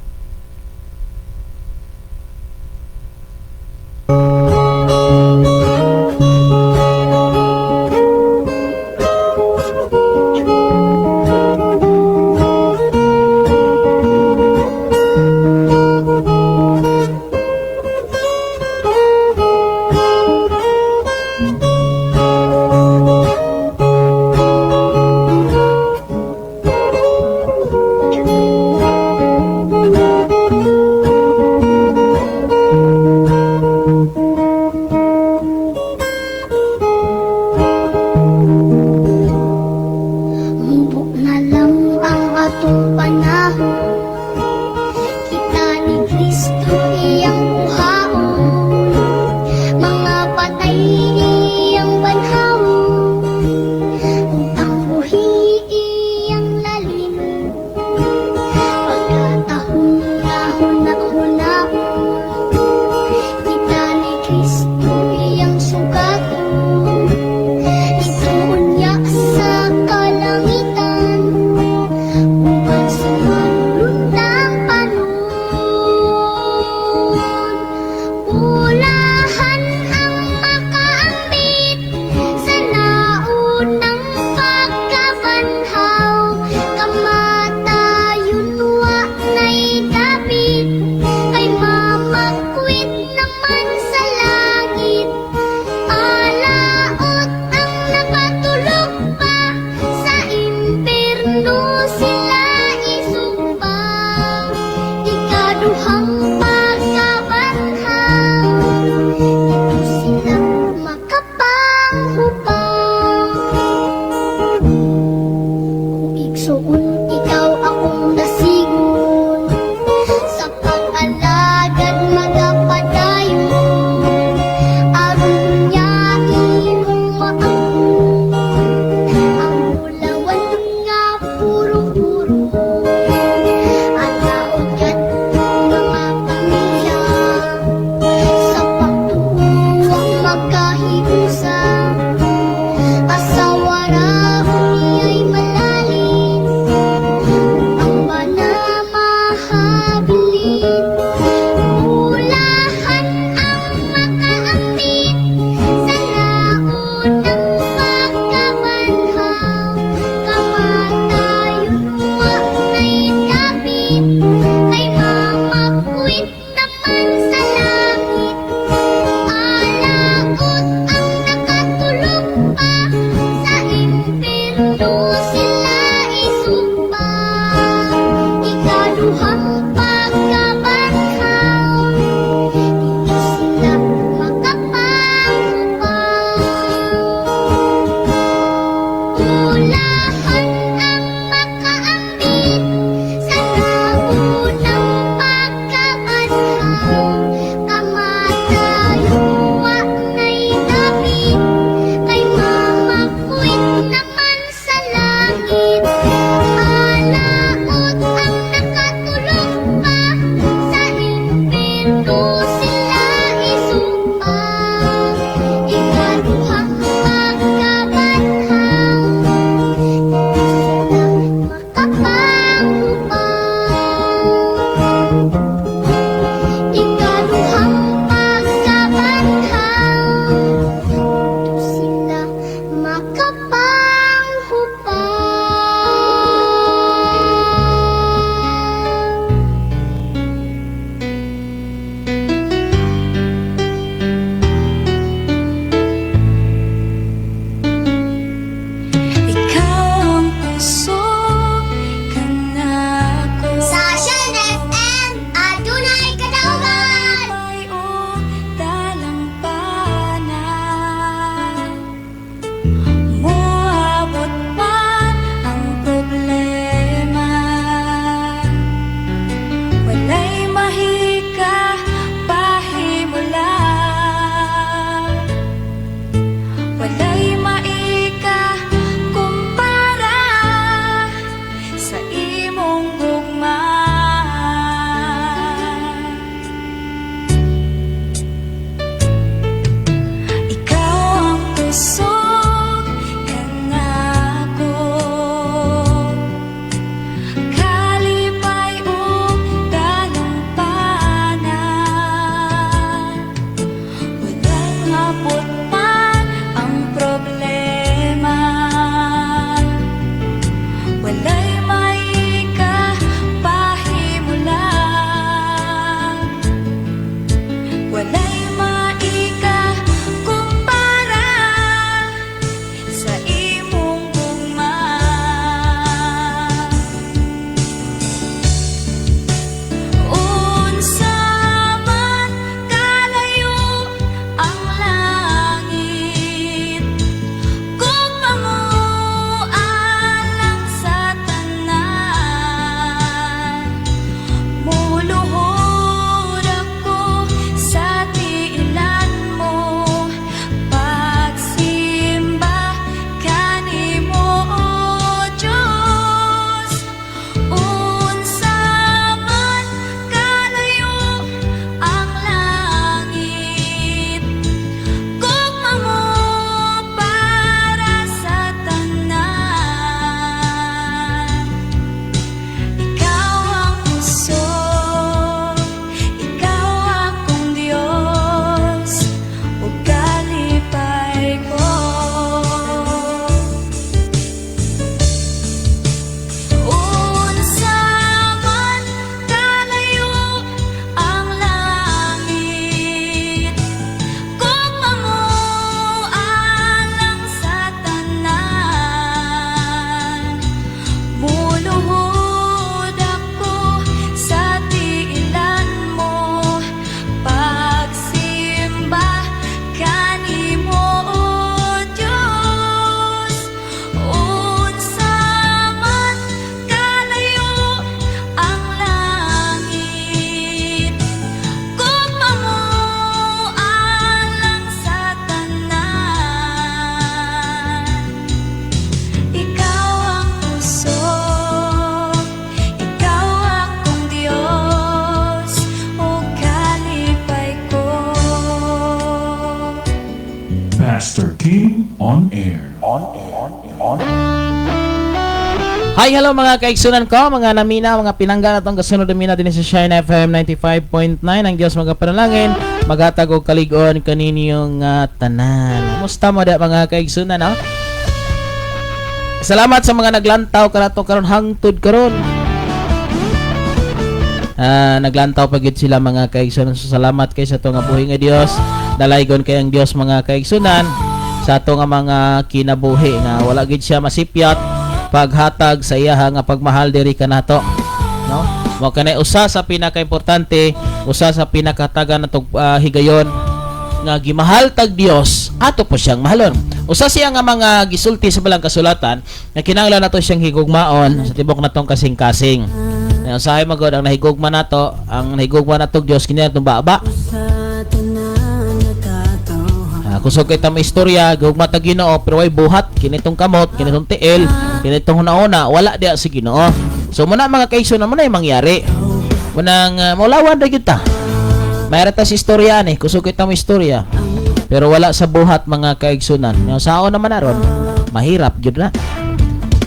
Pastor Kim on air. Hi, hello mga kaigsunan ko, mga namina, mga pinangga na itong kasunod namina din sa Shine FM 95.9. Ang Diyos magapanalangin, maghatag og kaligon kaninyong tanan. Musta mo da mga kaigsunan, no? Salamat sa mga naglantaw kanato karon hangtod karon. Naglantaw pa gid sila mga kaigsunan. So, salamat kay sa itong buhi nga Dios. Dalaygon kay ang Dios mga kaigsunan sa ato nga mga kinabuhi nga wala gid siya masipyat paghatag sa iya nga pagmahal diri kanato, no? Mo kanay usa sa pinakaimportante, usa sa pinakatagan natong higayon nga gimahal tag Dios ato po siyang mahalon. Usa siya nga mga gisulti sa balang kasulatan na kinahanglan nato siyang higugmaon sa tibok natong kasing-kasing. Usahay magod ang nahigugma nato, ang nahigugma nato Dios kini natong baba. Kusog kay tamo istorya, gugma ta Ginoo pero way buhat kinitong kamot, kinitong tiil, kinitong hunauna, wala diya si Ginoo. So muna mga kaigsunan mo na yung mangyari. Munang maulawan ra gyud ta. Mayroon ta si istorya ni, kusog kay tamo istorya. Pero wala sa buhat mga kaigsunan. Yung sao naman naron, mahirap gyud na.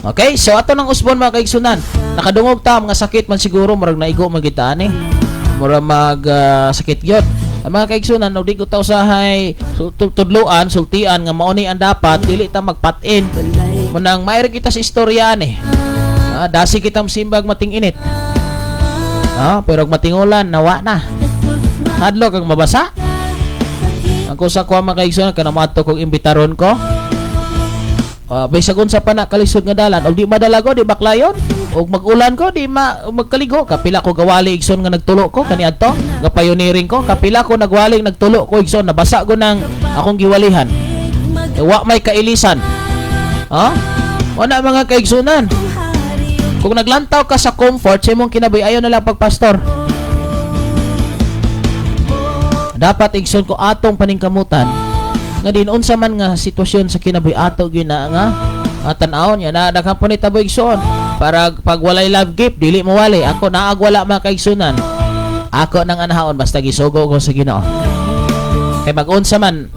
Okay, so ato nang usbon mga kaigsunan. Nakadungog ta mga sakit man siguro, murag naigo man kita ani. Murag sakit gyud. Ang mga kaigsunan, no, di ko ta usahay tudluan, sultian nga mao ni ang dapat dili ta magpat-in. Munang mayroon kita sa istorya ni. Dasi kita simbag mating init. Pero matingulan nawa na. Hadlo kang mabasa. Ang kusa ko mga kaigsunan kana maadto kog imbitaron ko. Bisagon sa pana kalisod nga dalan, og di madalago di baklayon. Og magulan ko di magkaligo, kapila ko gawali igsoon nga nagtulo ko kaniadto, nga pioneering ko, kapila ko nagwaling nagtulo ko igsoon, nabasa ko nang akong giwalihan. Wa may kailisan. Wala mga kaigsunan. Kung naglantaw ka sa comfort, sa imong kinabuhi ayo na lang pagpastor. Dapat igsoon ko atong paningkamutan nga din unsa man nga sitwasyon sa kinabuhi ato gina nga tan-awon ya na daghang nitabo igsoon para pag walay love gift dili mo wali. Ako naag wala mga kaigsunan, ako nang anhaon basta gisugo ko sa Ginoo. Kay mag-unsa man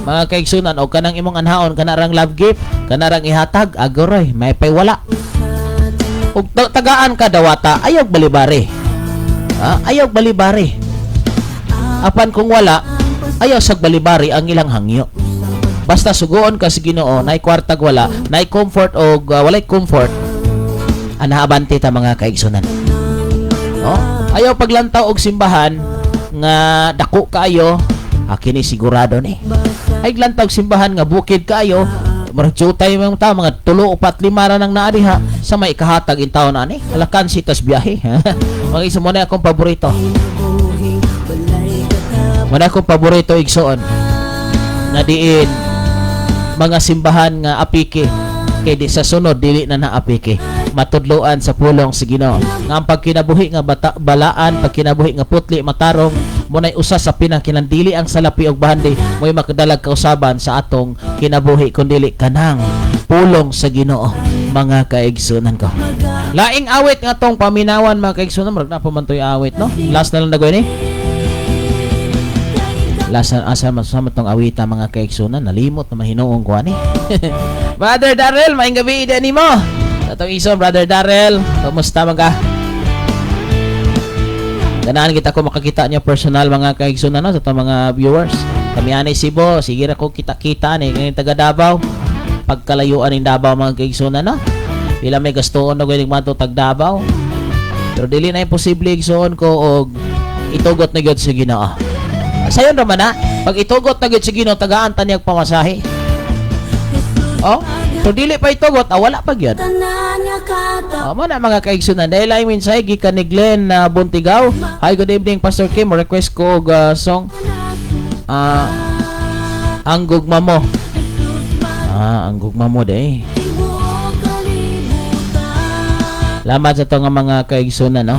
mga kaigsunan o kanang imong anhaon kanarang love gift kanarang ihatag agoroy may pay wala. Ug tagaan ka dawata ayog balibari. Ayog balibari. Apan kung wala ayaw sag balibari ang ilang hangyo. Basta sugoon ka sa Ginoo, nay kwartag wala, nay comfort o walay comfort, anahabante ta mga kaigsunan. Ayaw paglantaw og simbahan nga dako kaayo, kini sigurado ni. Ay lantaw og simbahan nga bukid kaayo, murag jutay mga ta mga 3 o 4 5 ra nang naa diha sa may kahatag in taon ani. Alakan si tas biyahe. Mga isa mo na akong paborito. Wala akong paborito igsoon na diin mga simbahan nga apike kay di sa sunod dili na naapike matudloan sa pulong sa Ginoo nga ang pagkinabuhi nga balaan, pagkinabuhi nga putli matarong munay usa sa pinakinandili ang salapi og bahandi mo'y makadalag kausaban sa atong kinabuhi kundili kanang pulong sa Ginoo mga kaigsunan ko. Laing awit nga tong paminawan mga kaigsunan, murag na pamantoy awit no. Last na lang dagoy ni. Lasan asa masama tong awita mga kaigsunan, nalimot na mahinuong ko ani. Brother Darrell, maayong gabi din mo. Atong ison Brother Darrell, kumusta man ka? Ganahan kita ko makakita niya personal mga kaigsunan no, sa itong mga viewers. Kami anay Cebu, sige ra ko kita-kita ni kani taga Davao. Pagkalayuan ning Davao mga kaigsunan no. Pila may gastoon na gayud mato tag Davao. Pero dili na imposible igsoon ko og itugot na gyud sa Ginoo. Sayon ra man na, pag itugot na gyud sa Ginoo tagaan ta niyag pamasahe. So dili pa itugot, wala pa gyud. Mo na mga kaigsunan, dahil ay minsay gikan ni Glenn Buntigaw. Hi, good evening Pastor Kim, request ko og song ang gugma mo. Ang gugma mo day. Salamat sa to nga mga kaigsunan no.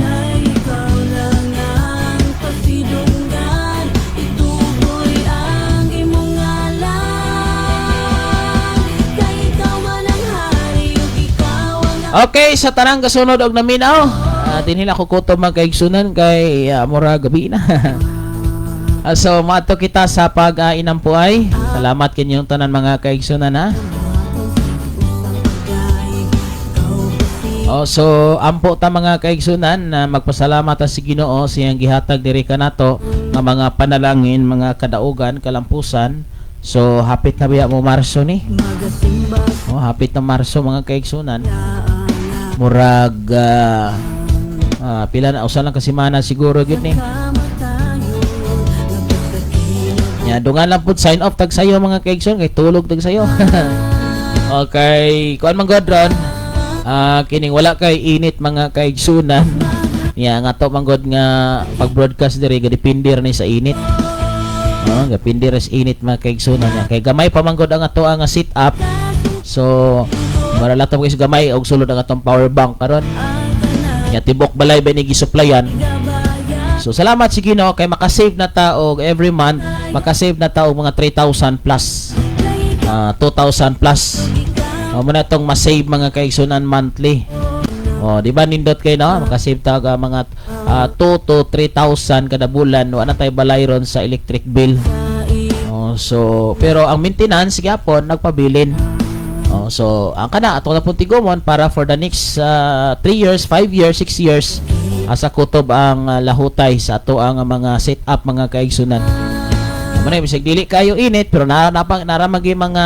Okay, sa tanang kasunod og naminaw, dinhila ko kutob mga kaigsunan kay mura gabi na. So maato kita sa pag-inampuay. Salamat kinyong tanan mga kaigsunan ha. So ampo ta mga kaigsunan na magpasalamat ta si Ginoo siyang gihatag diri kanato nga mga panalangin, mga kadaugan, kalampusan. So hapit na biya mo Marso ni. Hapit na Marso mga kaigsunan. Murag pila na usa lang ka semana siguro gyud ni. Ya dungan lang pud sign off tag sayo mga kaigsunan kay tulog tag sayo. Okay, kuan man god ron. Kining wala kay init mga kaigsunan. Ya nga to manggod nga pag-broadcast diri gadipindir ni sa init. Gapindir sa init mga kaigsunan ya. Kay gamay pa manggod ang ato nga sit up. So marala ta kay gamay og sulod ang atong power bank karon. Ya tibok balay ba ni gisupplyan. So salamat si Ginoo kay makasave na ta og every month, makasave na ta og mga 3,000 plus. 2,000 plus. Muna itong masave mga kaigsunan monthly. Di ba nindot kayo no? Makasave tag mga 2 to 3,000 kada bulan. Wala tayo balay ron sa electric bill. So pero ang maintenance gyapon nagpabilin. So ang kana ato na pun tigomon para for the next 3 years, 5 years, 6 years asa kutob ang lahutay sa ato ang mga setup mga kaigsunan. Muna bisag dili kayo init pero naramagi mga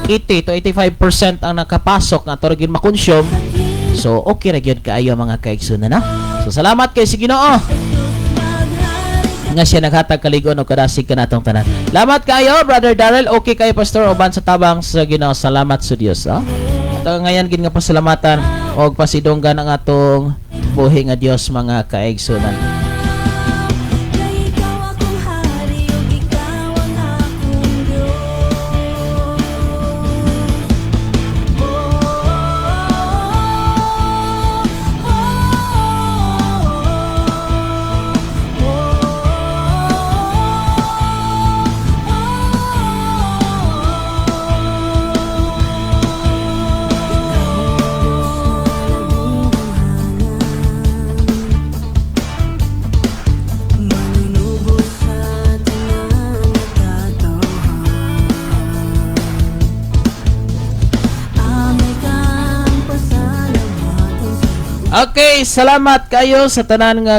80 to 85% ang nakapasok na torgin makonsume. So okay ra gyud kaayo mga kaigsunan na. So salamat kay si Ginoo nga siya naghatag kaligon og kadasig kanatong tanan. Salamat kayo Brother Darrell, okay kay Pastor uban sa tabang sa Ginoo. Salamat sa Dios. At ngayon gid nga pasalamatan og pasidonggan ang atong buhi nga Dios mga kaigsunan. Okay, salamat kayo sa tanan nga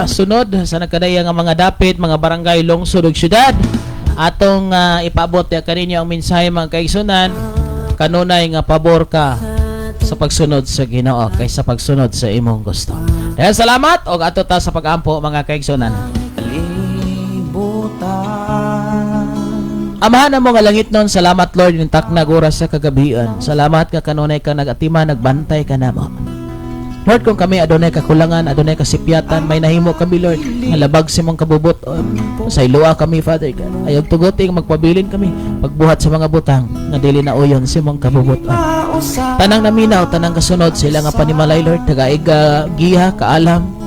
sunod sa nagkadaya nga mga dapit, mga barangay, lungsod ug syudad. Atong ipaabot ya kaninyo ang mensahe mga kaigsunan. Kanunay nga pabor ka sa pagsunod sa Ginoo kaysa pagsunod sa imong gusto. Dahil salamat og ato ta sa pag-ampo mga kaigsunan. Amahan mo nga langit nun, salamat Lord yung taknag oras sa kagabian. Salamat ka kanunay ka nagatima, nagbantay ka namo. Lord, kung kami adunay kakulangan, adunay kasipyatan, may nahimo kami Lord, nga labag si mong kabubuton. Sa ilua kami Father God. Ayog tuguting magpabilin kami, pagbuhat sa mga butang, nga dili na uyon si mong kabubuton. Tanang naminaw, tanang kasunod sila nga panimalay Lord, tagaig giha, kaalam.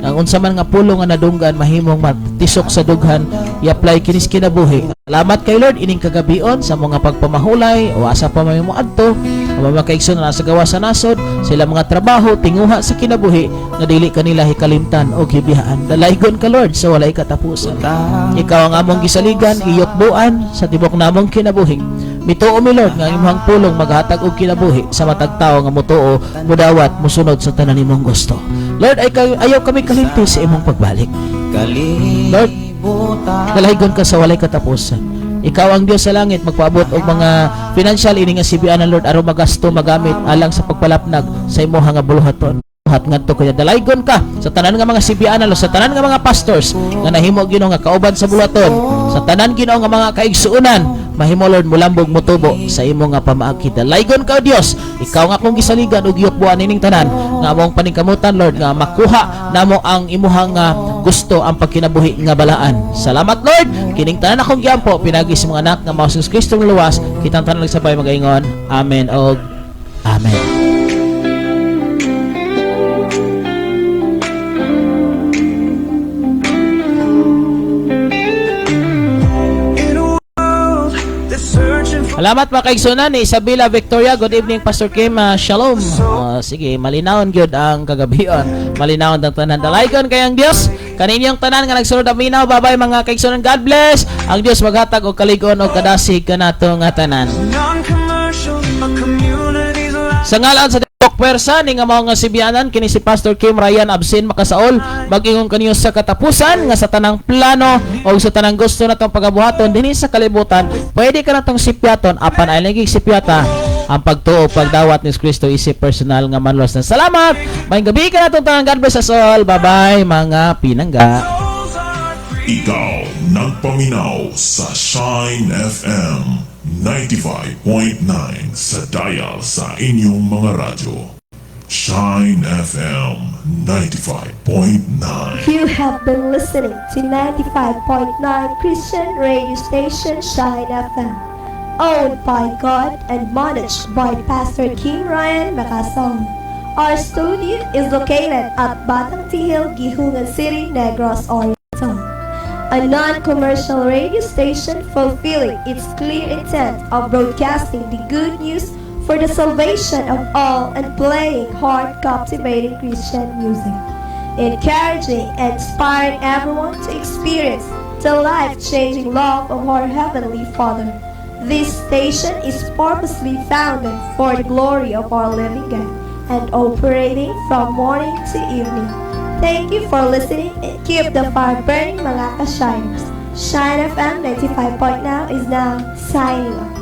Ang unsa man nga pulong nga nadunggan mahimong matisok sa dughan, i-apply kinis kinabuhi. Salamat kay Lord ining kagabion sa mga pagpamahulay o asa pa may mo adto, mga kaigsoon na sa gawa sa nasod, sila mga trabaho tinguha sa kinabuhi nga dili kanila hikalimtan o gibihaan. Dalaygon ka Lord sa walay katapusan. Ikaw ang among gisaligan, iyokbuan sa tibok namong kinabuhi. Mituo mi Lord nga imong pulong maghatag og kinabuhi sa matag tawo nga motuo, mudawat, musunod sa tanan nimong gusto. Lord, ayaw kami kalimti sa imong pagbalik. Lord, dalaygon ka sa walay katapusan. Ikaw ang Dios sa langit, magpaabot og mga financial ini nga sibianan Lord aron magasto magamit alang sa pagpalapnag sa imong nga buluhaton. Ngadto kaya dalaygon ka sa tanan nga mga sibianan Lord, sa tanan nga mga pastors nga nahimo Ginoo nga kauban sa buluhaton, sa tanan Ginoo nga mga kaigsuonan, mahimo Lord mulambog motubo sa imo nga pamaagi. Dalaygon ka o Dios, ikaw nga akong gisaligan ug giyokbuan ining tanan nga among paningkamutan Lord nga makuha namo ang imuhang gusto ang pagkinabuhi nga balaan. Salamat Lord, kining tanan akong giampo pinagi sa mga anak nga mao sa Kristong luwas, kitang tanan nagsabay magaingon. Amen og amen. Salamat mga kaigsunan ni Isabela Victoria. Good evening Pastor Kim. Shalom. Sige, malinawon gyud ang kagabion. Malinawon ang tanan. Dalaygon kayang Dios. Kaninyong tanan nga nagsulod aminaw, babay mga kaigsunan, God bless. Ang Dios maghatag og kaligon og kadasig kanato nga tanan. Non-commercial, a community's life. Sa ngalan sa Dok Pwersa ni nga mao nga sibianan kini si Pastor Kim Ryan Absin makasaol mag-ingon kaniyo sa katapusan nga sa tanang plano o sa tanang gusto natong pagabuhaton dinhi sa kalibutan pwede ka natong sipyaton apan ay lagi sipyata ang pagtuo pagdawat ni Kristo isip personal nga manlos na salamat may gabi ka natong tanang God bless us all bye bye mga pinangga. Ikaw nagpaminaw sa Shine FM 95.9 sa dial sa inyong mga radyo. Shine FM 95.9. You have been listening to 95.9 Christian radio station Shine FM, owned by God and managed by Pastor Kim Ryan Macasol. Our studio is located at Batang Tihil, Gihungan City, Negros Oriental. A non-commercial radio station fulfilling its clear intent of broadcasting the good news for the salvation of all and playing heart-captivating Christian music, encouraging and inspiring everyone to experience the life-changing love of our Heavenly Father. This station is purposely founded for the glory of our living God and operating from morning to evening. Thank you for listening and keep the fire burning mga ka-shiners. Shine FM 95.9 is now signing off.